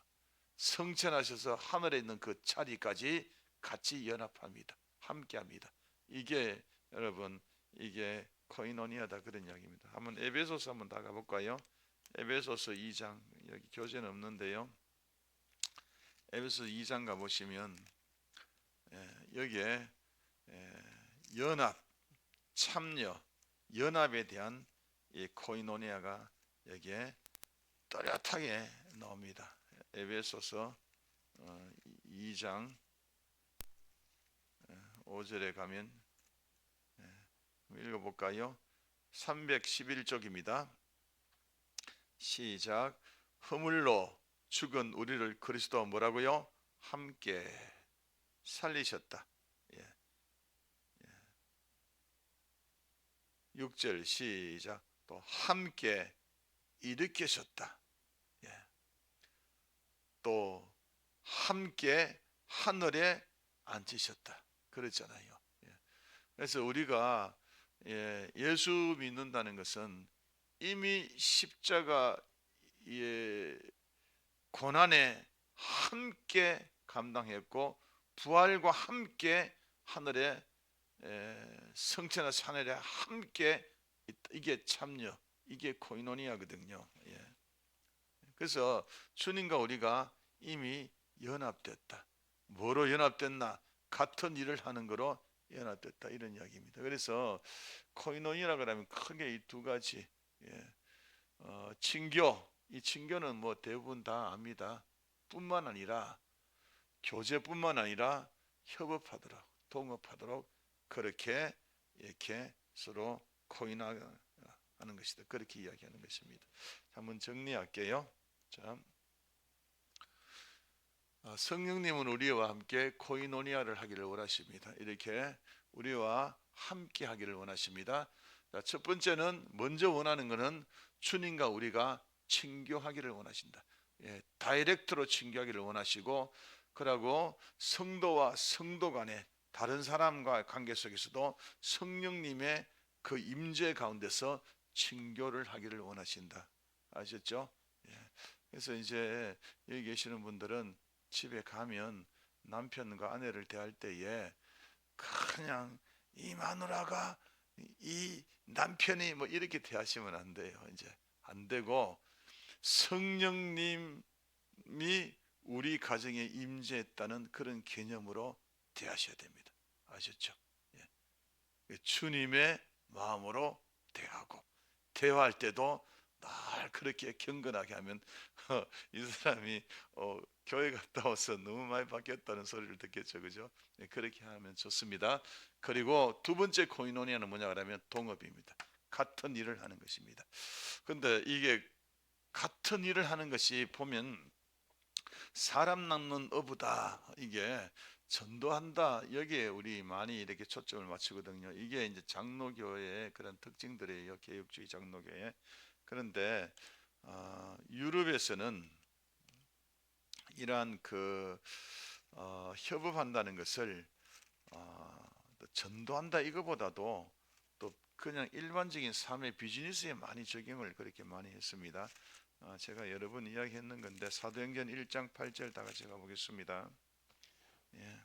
성천하셔서 하늘에 있는 그 자리까지 같이 연합합니다. 함께합니다. 이게 여러분 이게 코이노니아다 그런 이야기입니다. 한번 에베소서 한번 다 가볼까요? 에베소서 2장, 여기 교재는 없는데요. 에베소서 2장 가보시면 여기에 연합, 참여, 연합에 대한 이 코이노니아가 여기에 또렷하게 나옵니다. 에베소서 2장 5절에 가면 읽어볼까요? 311쪽입니다. 시작. 허물로 죽은 우리를 그리스도와 뭐라고요? 함께 살리셨다. 6절 시작. 또 함께 일으키셨다. 또 함께 하늘에 앉히셨다. 그렇잖아요. 그래서 우리가 예수 믿는다는 것은 이미 십자가의 고난에 함께 감당했고 부활과 함께 하늘에 성천하신 하늘에 함께 이게 참여, 이게 코이노니아거든요. 그래서 주님과 우리가 이미 연합됐다. 뭐로 연합됐나? 같은 일을 하는 거로 연합됐다 이런 이야기입니다. 그래서 코이노니아라고 하면 크게 이 두 가지, 친교, 이 친교는 뭐 대부분 다 압니다. 뿐만 아니라 교제뿐만 아니라 협업하도록, 동업하도록 그렇게 이렇게 서로 코이노하는 것이다. 그렇게 이야기하는 것입니다. 한번 정리할게요. 자, 성령님은 우리와 함께 코이노니아를 하기를 원하십니다. 이렇게 우리와 함께 하기를 원하십니다. 자, 첫 번째는 먼저 원하는 것은 주님과 우리가 친교하기를 원하신다. 다이렉트로 친교하기를 원하시고, 그러고 성도와 성도 간에 다른 사람과 관계 속에서도 성령님의 그 임재 가운데서 친교를 하기를 원하신다. 아셨죠? 그래서 이제 여기 계시는 분들은 집에 가면 남편과 아내를 대할 때에 그냥 이 마누라가 이 남편이 뭐 이렇게 대하시면 안 돼요. 이제 안 되고 성령님이 우리 가정에 임재했다는 그런 개념으로 대하셔야 됩니다. 아셨죠? 주님의 마음으로 대하고, 대화할 때도 날 그렇게 경건하게 하면 이 사람이 교회 갔다 와서 너무 많이 바뀌었다는 소리를 듣겠죠, 그죠? 그렇게 하면 좋습니다. 그리고 두 번째 코이노니아는 뭐냐 그러면 동업입니다. 같은 일을 하는 것입니다. 근데 이게 같은 일을 하는 것이 보면 사람 낳는 어부다, 이게 전도한다, 여기에 우리 많이 이렇게 초점을 맞추거든요. 이게 이제 장로교의 그런 특징들이에요, 개혁주의 장로교의. 그런데 유럽에서는 이러한 협업한다는 것을 전도한다 이거보다도 또 그냥 일반적인 삶의 비즈니스에 많이 적용을 그렇게 많이 했습니다. 제가 여러 번 이야기했는 건데 사도행전 1장 8절 다 같이 가보겠습니다. 예.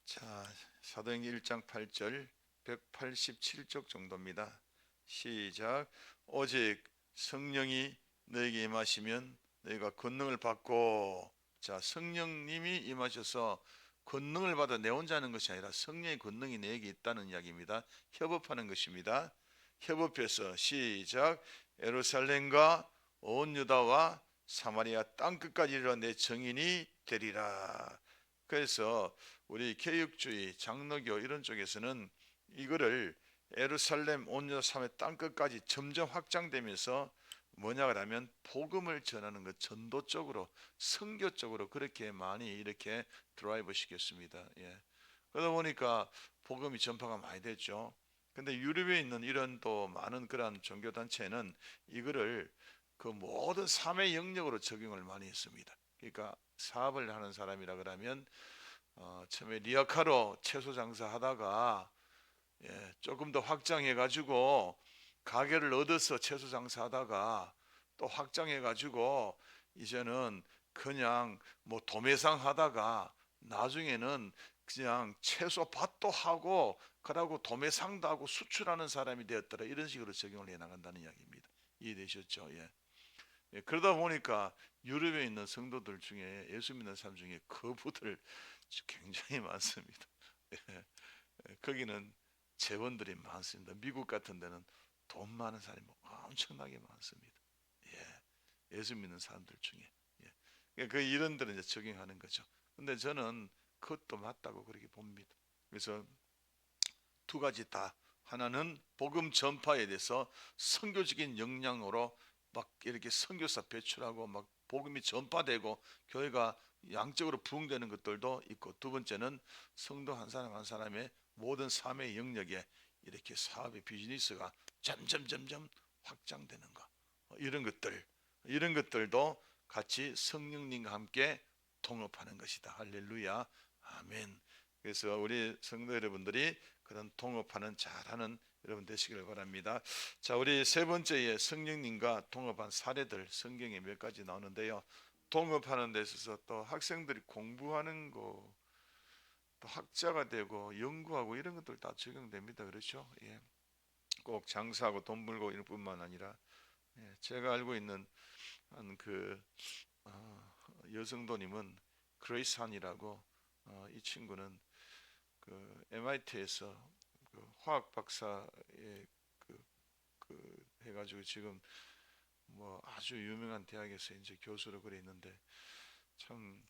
자, 사도행전 1장 8절 187쪽 정도입니다. 시작. 오직 성령이 너에게 임하시면 너희가 권능을 받고, 자, 성령님이 임하셔서 권능을 받아 내 혼자 하는 것이 아니라 성령의 권능이 내게 있다는 이야기입니다. 협업하는 것입니다. 협업해서 시작. 예루살렘과 온 유다와 사마리아 땅끝까지 이르러 내 증인이 되리라. 그래서 우리 개혁주의 장로교 이런 쪽에서는 이거를 예루살렘 온 유다 사마리아 땅끝까지 점점 확장되면서 뭐냐 그러면 복음을 전하는 것, 전도 쪽으로, 선교 쪽으로 그렇게 많이 이렇게 드라이브 시켰습니다. 예. 그러다 보니까 복음이 전파가 많이 됐죠. 근데 유럽에 있는 이런 또 많은 그런 종교 단체는 이거를 그 모든 삶의 영역으로 적용을 많이 했습니다. 그러니까 사업을 하는 사람이라 그러면 처음에 리아카로 채소 장사하다가 조금 더 확장해 가지고 가게를 얻어서 채소 장사하다가 또 확장해 가지고 이제는 그냥 뭐 도매상 하다가 나중에는 그냥 채소 밭도 하고 그러고 도매상도 하고 수출하는 사람이 되었더라, 이런 식으로 적용을 해 나간다는 이야기입니다. 이해되셨죠? 예. 그러다 보니까 유럽에 있는 성도들 중에, 예수 믿는 사람 중에 거부들 굉장히 많습니다. 예. 거기는 재원들이 많습니다. 미국 같은 데는 돈 많은 사람이 엄청나게 많습니다. 예, 예수 믿는 사람들 중에. 예. 그러니까 그 이런들은 이제 적용하는 거죠. 근데 저는 그것도 맞다고 그렇게 봅니다. 그래서 두 가지 다, 하나는 복음 전파에 대해서 선교적인 역량으로 막 이렇게 선교사 배출하고 막 복음이 전파되고 교회가 양적으로 부흥되는 것들도 있고, 두 번째는 성도 한 사람 한 사람의 모든 삶의 영역에 이렇게 사업의 비즈니스가 점점 확장되는 것, 이런 것들도 같이 성령님과 함께 통합하는 것이다. 할렐루야, 아멘. 그래서 우리 성도 여러분들이 그런 통합하는 잘하는 여러분 되시기를 바랍니다. 자, 우리 세 번째에 성령님과 통합한 사례들 성경에 몇 가지 나오는데요. 통합하는 데 있어서 또 학생들이 공부하는 거, 또 학자가 되고 연구하고 이런 것들 다 적용됩니다. 그렇죠? 예. 꼭 장사하고 돈 벌고 이런 뿐만 아니라, 제가 알고 있는 한그 여성도님은 그레이스 한이라고, 이 친구는 그 MIT에서 그 화학 박사의 해가지고 지금 뭐 아주 유명한 대학에서 이제 교수로 그래 있는데, 참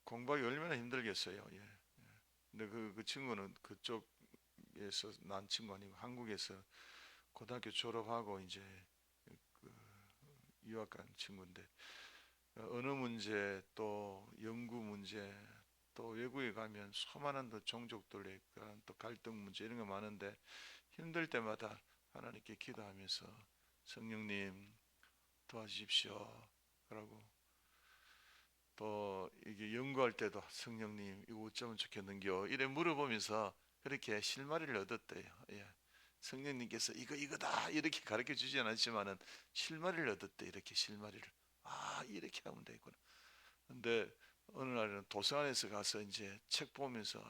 공부하기 얼마나 힘들겠어요. 예. 근데 그 친구는 그쪽에서 난 친구 아니고 한국에서 고등학교 졸업하고 이제 그 유학 간 친구인데, 언어 문제 또 연구 문제 또 외국에 가면 수많은 또 종족들의 그런 또 갈등 문제 이런 거 많은데, 힘들 때마다 하나님께 기도하면서 성령님 도와주십시오 그러고, 또 이게 연구할 때도 성령님 이거 어쩌면 좋겠는겨 이래 물어보면서 그렇게 실마리를 얻었대요. 예. 성령님께서 이거다 이렇게 가르쳐 주지 않았지만은 실마리를 얻었대. 이렇게 실마리를, 이렇게 하면 되구나. 근데 어느 날은 도서관에서 가서 이제 책 보면서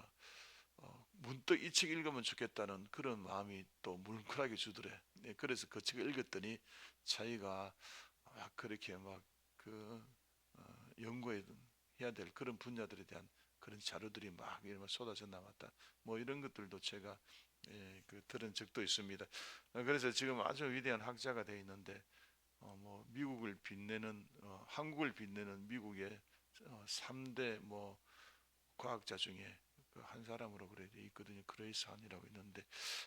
문득 이 책 읽으면 좋겠다는 그런 마음이 또 뭉클하게 주더래. 네, 그래서 그 책을 읽었더니 자기가 막 그렇게 막 연구해야 될 그런 분야들에 대한 그런 자료들이 막 이런 쏟아져 나왔다. 뭐 이런 것들도 제가 들은 적도 있습니다. 그래서 지금 아주 위대한 학자가 되어 있는데 뭐 미국을 빛내는 한국을 빛내는 미국의 3대 뭐 과학자 중에 그 한 사람으로 그래 돼 있거든요. 그레이스 한이라고 있는데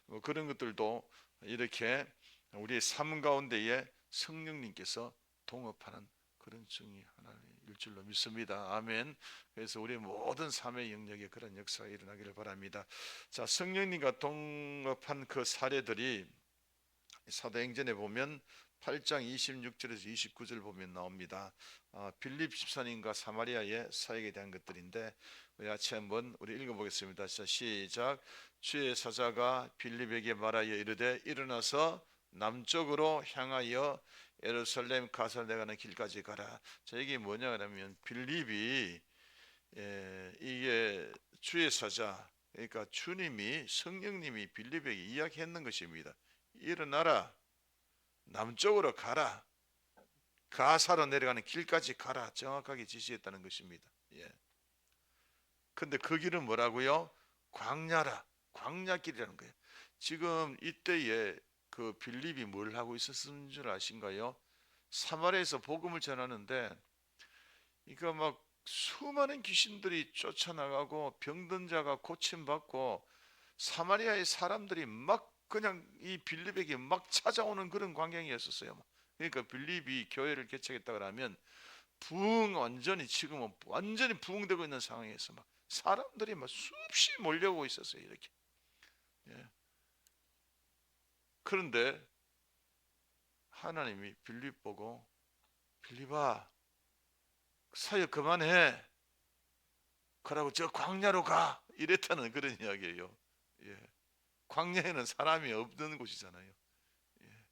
뭐 그런 것들도 이렇게 우리의 삶 가운데에 성령님께서 동업하는 그런 중이 하나일 줄로 믿습니다. 아멘. 그래서 우리 모든 삶의 영역에 그런 역사가 일어나기를 바랍니다. 자, 성령님과 동업한 그 사례들이 사도행전에 보면 8장 26절에서 29절 보면 나옵니다. 빌립 집사님과 사마리아의 사역에 대한 것들인데 같이 한번 우리 읽어보겠습니다. 자, 시작. 주의 사자가 빌립에게 말하여 이르되 일어나서 남쪽으로 향하여 예루살렘 가서 내가는 길까지 가라. 자, 이게 뭐냐 그러면 빌립이 이게 주의 사자, 그러니까 주님이 성령님이 빌립에게 이야기했는 것입니다. 일어나라, 남쪽으로 가라, 가사로 내려가는 길까지 가라, 정확하게 지시했다는 것입니다. 예. 근데 그 길은 뭐라고요? 광야라, 광야길이라는 거예요. 지금 이때에 그 빌립이 뭘 하고 있었는 줄 아신가요? 사마리아에서 복음을 전하는데 이거 막 수많은 귀신들이 쫓아나가고 병든 자가 고침받고 사마리아의 사람들이 막 그냥 이 빌립에게 막 찾아오는 그런 광경이었었어요. 그러니까 빌립이 교회를 개척했다 그러면 완전히 지금은 완전히 부흥되고 있는 상황에서 막 사람들이 막 수없이 몰려오고 있었어요. 이렇게. 예. 그런데 하나님이 빌립 보고 빌립아 사역 그만해. 그러고 저 광야로 가. 이랬다는 그런 이야기예요. 예. 광야에는 사람이 없는 곳이잖아요. 예.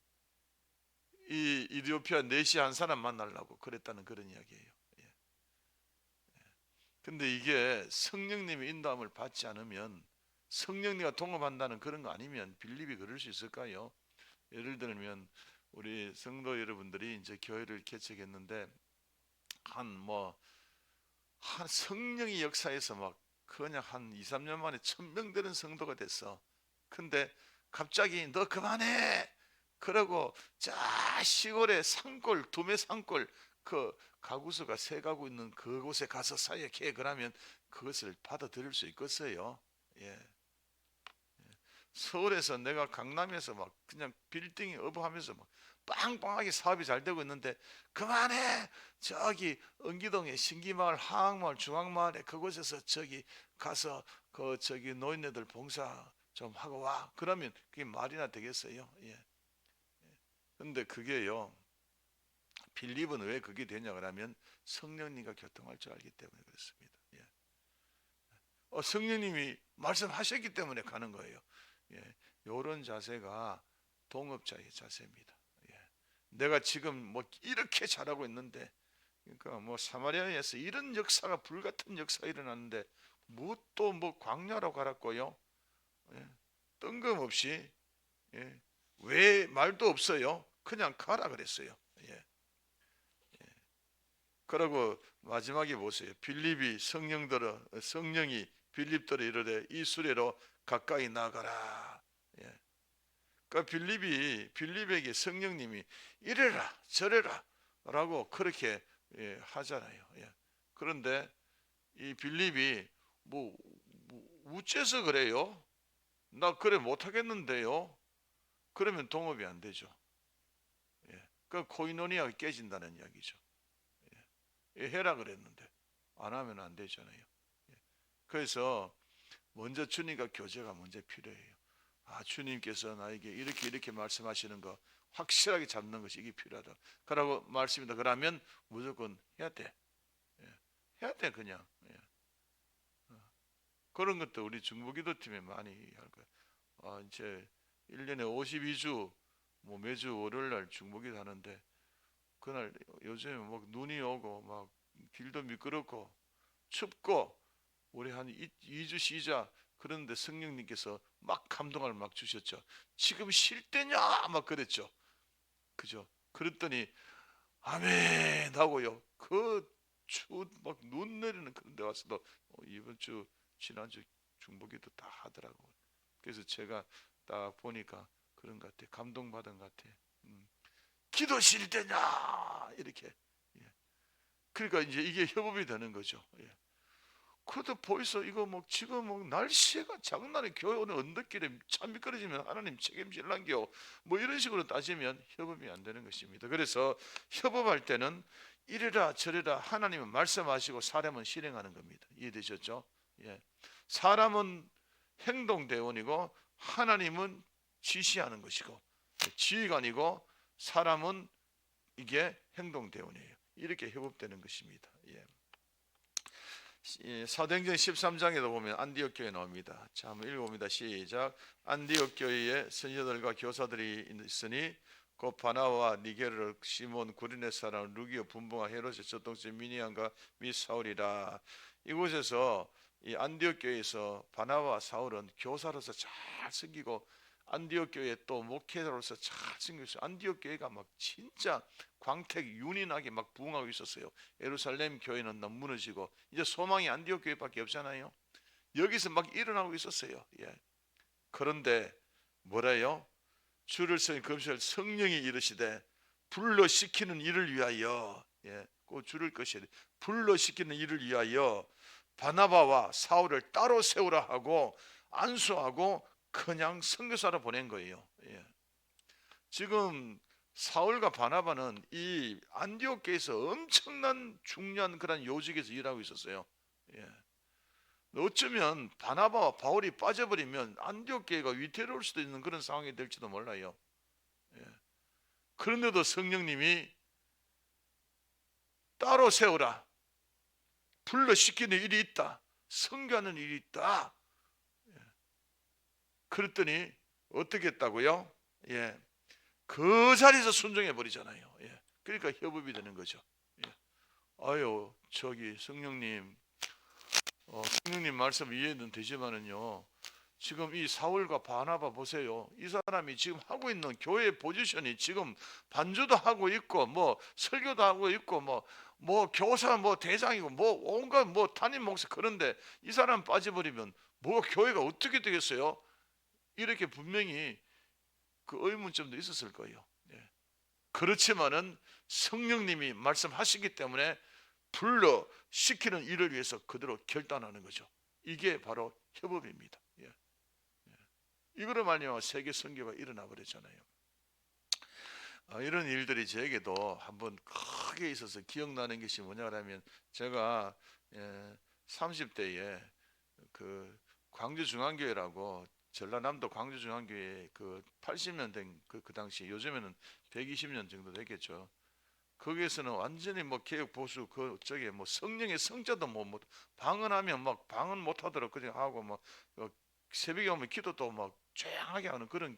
이 이디오피아 내시 한 사람 만나려고 그랬다는 그런 이야기예요. 예. 근데 이게 성령님의 인도함을 받지 않으면 성령님과 동업한다는 그런 거 아니면 빌립이 그럴 수 있을까요? 예를 들면 우리 성도 여러분들이 이제 교회를 개척했는데 한 성령의 역사에서 막 그냥 한 2, 3년 만에 1,000명 되는 성도가 됐어. 근데 갑자기 너 그만해. 그러고 자 시골에 산골 도매 산골 그 가구수가 3가구 있는 그곳에 가서 사역해. 그러면 그것을 받아들일 수 있겠어요? 예. 서울에서 내가 강남에서 막 그냥 빌딩이 어부하면서 막 빵빵하게 사업이 잘 되고 있는데 그만해. 저기 은기동에 신기마을 하항마을 중앙마을에 그곳에서 저기 가서 그 저기 노인네들 봉사 좀 하고 와. 그러면 그게 말이나 되겠어요? 예. 근데 그게요, 빌립은 왜 그게 되냐 그러면 성령님과 교통할 줄 알기 때문에 그렇습니다. 예. 성령님이 말씀하셨기 때문에 가는 거예요. 예. 이런 자세가 동업자의 자세입니다. 예. 내가 지금 뭐 이렇게 잘하고 있는데, 그러니까 뭐 사마리아에서 이런 역사가 불같은 역사가 일어났는데 뭐 또 뭐 광야로 가라고요? 예. 뜬금없이, 예. 왜 말도 없어요. 그냥 가라 그랬어요. 예. 그리고 마지막에 보세요. 빌립이 성령이 빌립들을 이르되 이 수레로 가까이 나가라. 예. 그러니까 빌립에게 성령님이 이래라 저래라 라고 그렇게 하잖아요. 예. 그런데 이 빌립이 우째서 그래요? 나 그래 못하겠는데요. 그러면 동업이 안 되죠. 예. 그 코이노니아가 깨진다는 이야기죠. 해라 그랬는데 안 하면 안 되잖아요. 그래서 먼저 주님과 교제가 먼저 필요해요. 주님께서 나에게 이렇게 말씀하시는 거 확실하게 잡는 것이 이게 필요하다. 그러고 말씀이다. 그러면 무조건 해야 돼. 해야 돼 그냥. 그런 것도 우리 중보기도팀에 많이 할 거예요. 이제 1년에 52주 뭐 매주 월요일 날 중보기도 하는데 그날 요즘에 막 눈이 오고 막 길도 미끄럽고 춥고 우리 한 2주 쉬자 그런데 성령님께서 막 감동을 막 주셨죠. 지금 쉴 때냐 막 그랬죠. 그죠? 그랬더니 아멘 하고요. 그 추운 막 눈 내리는 그런 데 와서도 이번 주 지난주 중보기도 다 하더라고. 그래서 제가 딱 보니까 그런 것 같아. 감동받은 것 같아. 기도실 때냐 이렇게. 예. 그러니까 이제 이게 협업이 되는 거죠. 예. 그래도 보이소 이거 뭐 지금 뭐 날씨가 장난이 교회 오늘 언덕길에 차 미끄러지면 하나님 책임질란겨 뭐 이런 식으로 따지면 협업이 안 되는 것입니다. 그래서 협업할 때는 이래라 저래라 하나님은 말씀하시고 사람은 실행하는 겁니다. 이해되셨죠? 예. 사람은 행동대원이고 하나님은 지시하는 것이고 지휘관이고 사람은 이게 행동대원이에요. 이렇게 협업되는 것입니다. 예. 사도행전 13장에도 보면 안디옥 교회 나옵니다. 자, 한번 읽어봅니다. 시작. 안디옥 교회에 선지자들과 교사들이 있으니 곧 바나바와 니게르, 시몬, 구리네 사람, 루기오, 분봉아, 헤롯의 저동생 미니안과 및 사울이라. 이곳에서 이 안디옥 교회에서 바나바와 사울은 교사로서 잘 섬기고 안디옥 교회 또 목회자로서 잘 섬기고 있어요. 안디옥 교회가 막 진짜 광택 윤이 나게 막 부흥하고 있었어요. 예루살렘 교회는 너무 무너지고 이제 소망이 안디옥 교회밖에 없잖아요. 여기서 막 일어나고 있었어요. 예. 그런데 뭐래요? 주를 성인 금실 성령이 이르시되 불러시키는 일을 위하여 꼭 줄을 것이 불러시키는 일을 위하여 바나바와 사울을 따로 세우라 하고 안수하고 그냥 선교사로 보낸 거예요. 예. 지금 사울과 바나바는 이 안디옥 교회에서 엄청난 중요한 그런 요직에서 일하고 있었어요. 예. 어쩌면 바나바와 바울이 빠져버리면 안디옥 교회가 위태로울 수도 있는 그런 상황이 될지도 몰라요. 예. 그런데도 성령님이 따로 세우라, 불러시키는 일이 있다, 선교하는 일이 있다. 그랬더니 어떻게 했다고요? 예. 그 자리에서 순종해 버리잖아요. 예. 그러니까 협업이 되는 거죠. 예. 아유, 저기 성령님, 성령님 말씀 이해는 되지만은요. 지금 이 사울과 바나바 보세요. 이 사람이 지금 하고 있는 교회 포지션이 지금 반주도 하고 있고 뭐 설교도 하고 있고 뭐 교사 뭐 대장이고 뭐 온갖 뭐 담임 목사 그런데 이 사람 빠져버리면 뭐 교회가 어떻게 되겠어요? 이렇게 분명히 그 의문점도 있었을 거예요. 예. 그렇지만은 성령님이 말씀하시기 때문에 불러 시키는 일을 위해서 그대로 결단하는 거죠. 이게 바로 협업입니다. 예. 이거로 말미암아 세계 선교가 일어나 버렸잖아요. 이런 일들이 저에게도 한번 크게 있어서 기억나는 것이 뭐냐면 제가 30대에 그 광주중앙교회라고 전라남도 광주중앙교회 그 80년 된 그 당시 요즘에는 120년 정도 되겠죠. 거기에서는 완전히 뭐 개혁 보수 그 저게 뭐 성령의 성자도 뭐 방언하면 막 방언 못하도록 그냥 하고 막 새벽에 오면 기도도 막 조용하게 하는 그런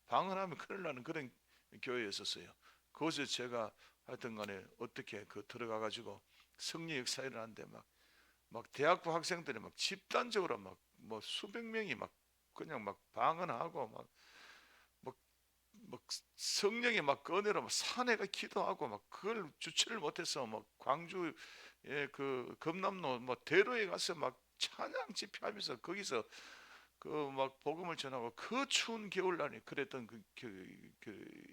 방언하면 큰일 나는 그런 교회였었어요. 그곳에 제가 하여튼 간에 어떻게 그 들어가 가지고 성령 역사 일어나는데 막 대학부 학생들이 막 집단적으로 막 뭐 수백 명이 막 그냥 막 방언하고 막 성령이 막 꺼내러 막 사내가 기도하고 막 그걸 주체를 못해서 막 광주의 그 금남로 뭐 대로에 가서 막 찬양 집회하면서 거기서 그 막 복음을 전하고 그 추운 겨울날에 그랬던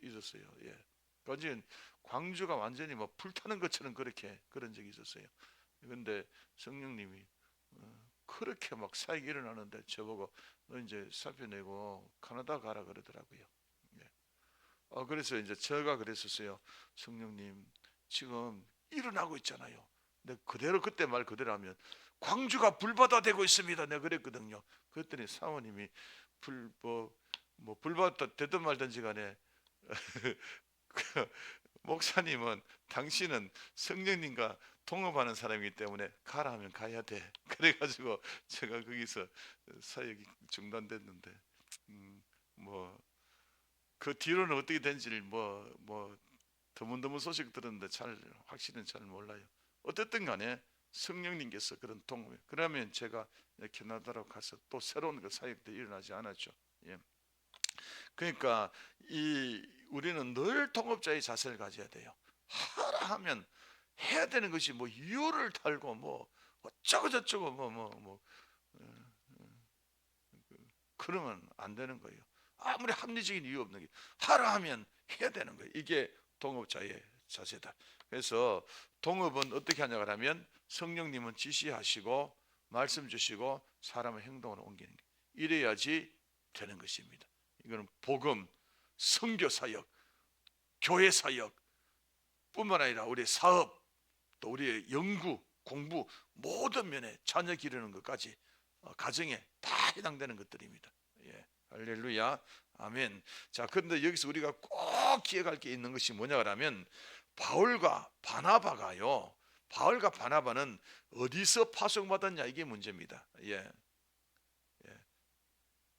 있었어요. 예. 완전 광주가 완전히 뭐 불타는 것처럼 그렇게 그런 적이 있었어요. 근데 성령님이 그렇게 막 사역이 일어나는데 저보고 너 이제 사표 내고 카나다 가라 그러더라고요. 예. 그래서 이제 제가 그랬었어요. 성령님 지금 일어나고 있잖아요. 근데 그대로 그때 말 그대로 하면 광주가 불바다 되고 있습니다. 내가 그랬거든요. 그랬더니 사모님이 뭐 불바다 되든 말든지 간에 목사님은 당신은 성령님과 통합하는 사람이기 때문에 가라 하면 가야 돼. 그래가지고 제가 거기서 사역이 중단됐는데 뭐 그 뒤로는 어떻게 된지를 뭐 드문드문 소식 들었는데 잘 확실히는 잘 몰라요. 어쨌든 간에 성령님께서 그런 통합. 그러면 제가 캐나다로 가서 또 새로운 그 사역도 일어나지 않았죠. 예. 그러니까 우리는 늘 통업자의 자세를 가져야 돼요. 하라 하면 해야 되는 것이 뭐 이유를 달고 뭐 어쩌고 저쩌고 뭐 그러면 안 되는 거예요. 아무리 합리적인 이유 없는 게 하라 하면 해야 되는 거예요. 이게 동업자의 자세다. 그래서 동업은 어떻게 하냐고 하면 성령님은 지시하시고 말씀 주시고 사람의 행동으로 옮기는 게 이래야지 되는 것입니다. 이거는 복음, 선교 사역, 교회 사역 뿐만 아니라 우리 사업, 또 우리의 연구, 공부 모든 면에 자녀 기르는 것까지 가정에 다 해당되는 것들입니다. 예, 할렐루야, 아멘. 자, 그런데 여기서 우리가 꼭 기억할 게 있는 것이 뭐냐 하면 바울과 바나바가요. 바울과 바나바는 어디서 파송받았냐 이게 문제입니다. 예, 예.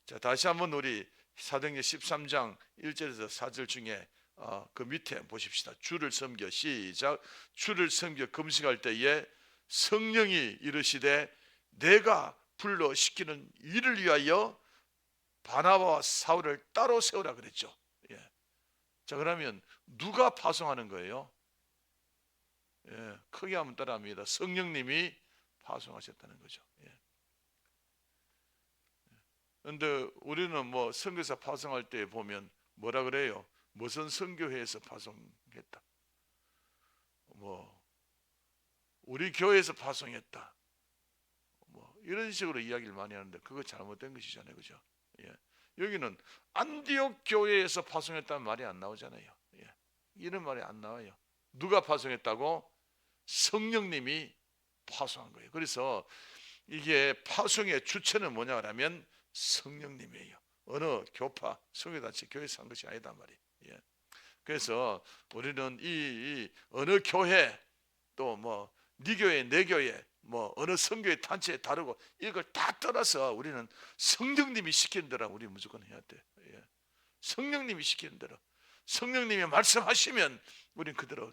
자, 다시 한번 우리 사도행전 13장 1절에서 4절 중에 그 밑에 보십시다. 주를 섬겨 시작. 주를 섬겨 금식할 때에 성령이 이르시되 내가 불러 시키는 일을 위하여 바나바와 사울을 따로 세우라 그랬죠. 예. 자, 그러면 누가 파송하는 거예요? 예, 크게 하면 따라합니다. 성령님이 파송하셨다는 거죠. 예. 그런데 우리는 뭐 선교사 파송할 때 보면 뭐라 그래요? 무슨 선교회에서 파송했다. 뭐 우리 교회에서 파송했다. 뭐 이런 식으로 이야기를 많이 하는데 그거 잘못된 것이잖아요, 그죠? 예. 여기는 안디옥 교회에서 파송했다는 말이 안 나오잖아요. 예. 이런 말이 안 나와요. 누가 파송했다고? 성령님이 파송한 거예요. 그래서 이게 파송의 주체는 뭐냐 하면 성령님이에요. 어느 교파, 성교단체, 교회에서 한 것이 아니다 말이에요. 예. 그래서 우리는 이 어느 교회 또 뭐 네 교회 내 교회 뭐 어느 선교의 단체에 다르고 이걸 다 떠나서 우리는 성령님이 시키는 대로 우리 무조건 해야 돼. 예. 성령님이 시키는 대로 성령님이 말씀하시면 우리는 그대로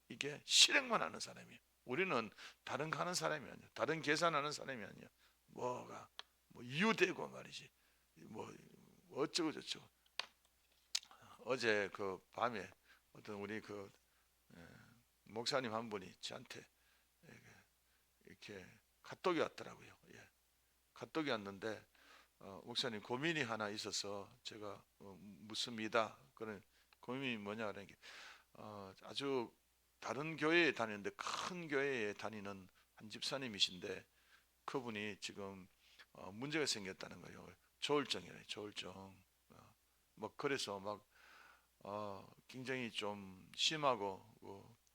이게 실행만 하는 사람이에요. 우리는 다른 거 하는 사람이 아니야. 다른 계산하는 사람이 아니야. 뭐가 뭐 이유되고 말이지. 뭐 어쩌고 저쩌고. 어제 그 밤에 어떤 우리 그 목사님 한 분이 저한테 이렇게 카톡이 왔더라고요. 예. 카톡이 왔는데 목사님 고민이 하나 있어서 제가 묻습니다. 그런 고민이 뭐냐 하는 게 아주 다른 교회에 다니는데 큰 교회에 다니는 한 집사님이신데 그분이 지금 문제가 생겼다는 거예요. 조울증이래, 조울증. 뭐 그래서 막 굉장히 좀 심하고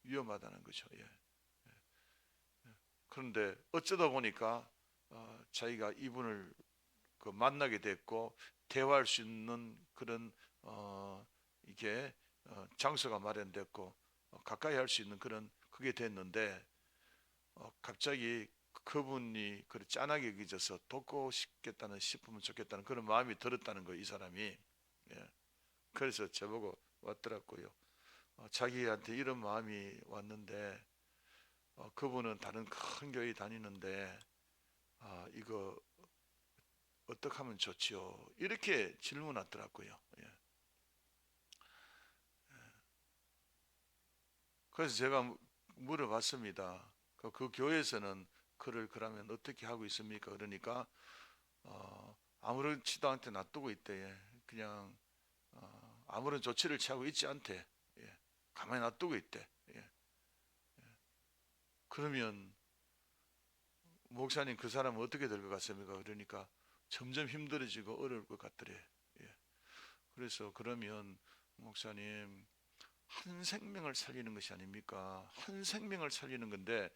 위험하다는 거죠. 예. 그런데 어쩌다 보니까 자기가 이분을 만나게 됐고 대화할 수 있는 그런 이게 장소가 마련됐고 가까이 할 수 있는 그런 그게 됐는데 갑자기 그분이 그렇게 짠하게 여겨져서 돕고 싶으면 좋겠다는 그런 마음이 들었다는 거예요. 이 사람이. 예. 그래서 저보고 왔더라고요. 자기한테 이런 마음이 왔는데 그분은 다른 큰 교회 다니는데 이거 어떻게 하면 좋지요? 이렇게 질문하더라고요. 예. 그래서 제가 물어봤습니다. 그 교회에서는 그를 그러면 어떻게 하고 있습니까? 그러니까 아무렇지도 않게 놔두고 있대. 그냥 아무런 조치를 취하고 있지 않대. 예. 가만히 놔두고 있대. 예. 그러면 목사님 그 사람은 어떻게 될 것 같습니까? 그러니까 점점 힘들어지고 어려울 것 같더래. 예. 그래서 그러면 목사님 한 생명을 살리는 것이 아닙니까? 한 생명을 살리는 건데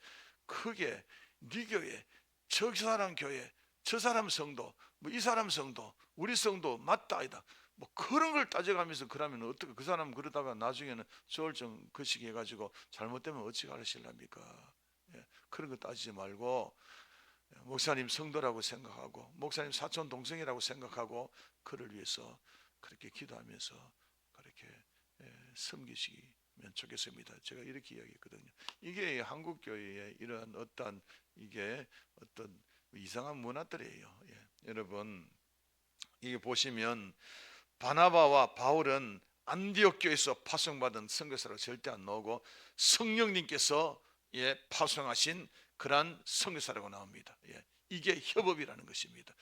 크게 네 교회, 저 사람 교회, 저 사람 성도, 뭐 이 사람 성도, 우리 성도 맞다 아니다. 뭐 그런 걸 따져가면서 그러면 어떻게 그 사람 그러다가 나중에는 조울증 거시기 해가지고 잘못되면 어찌 가르치랍니까? 예, 그런 거 따지지 말고 목사님 성도라고 생각하고 목사님 사촌 동생이라고 생각하고 그를 위해서 그렇게 기도하면서 그렇게 섬기시면 좋겠습니다. 제가 이렇게 이야기했거든요. 이게 한국 교회의 이러한 어떤 이게 어떤 이상한 문화들이에요. 예. 여러분 이게 보시면 바나바와 바울은 안디옥 교회에서 파송받은 선교사로 절대 안 나오고 성령님께서 파송하신 그러한 선교사라고 나옵니다. 이게 협업이라는 것입니다.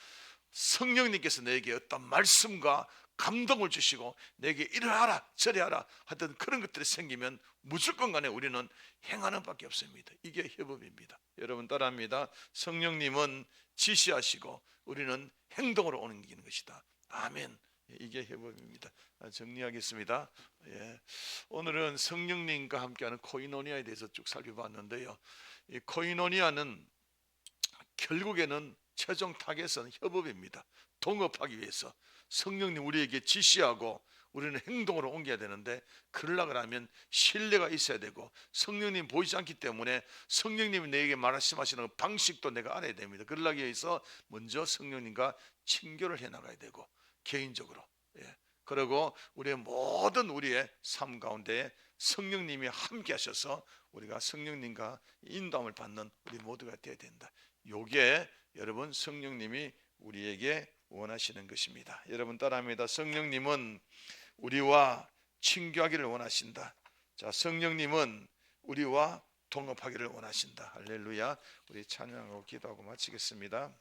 성령님께서 내게 어떤 말씀과 감동을 주시고 내게 이러하라 저리하라 하던 그런 것들이 생기면 무조건 간에 우리는 행하는 밖에 없습니다. 이게 협업입니다. 여러분 따라합니다. 성령님은 지시하시고 우리는 행동으로 옮기는 것이다. 아멘. 이게 협업입니다. 정리하겠습니다. 오늘은 성령님과 함께하는 코이노니아에 대해서 쭉 살펴봤는데요. 이 코이노니아는 결국에는 최종 타겟은 협업입니다. 동업하기 위해서 성령님 우리에게 지시하고 우리는 행동으로 옮겨야 되는데, 그러려고 하면 신뢰가 있어야 되고 성령님 보이지 않기 때문에 성령님이 내게 말씀하시는 방식도 내가 알아야 됩니다. 그러기 위해서 먼저 성령님과 친교를 해나가야 되고 개인적으로 그리고 우리의 삶 가운데 성령님이 함께 하셔서 우리가 성령님과 인도함을 받는 우리 모두가 되어야 된다. 요게 여러분 성령님이 우리에게 원하시는 것입니다. 여러분 따라합니다. 성령님은 우리와 친교하기를 원하신다. 자, 성령님은 우리와 동업하기를 원하신다. 할렐루야. 우리 찬양하고 기도하고 마치겠습니다.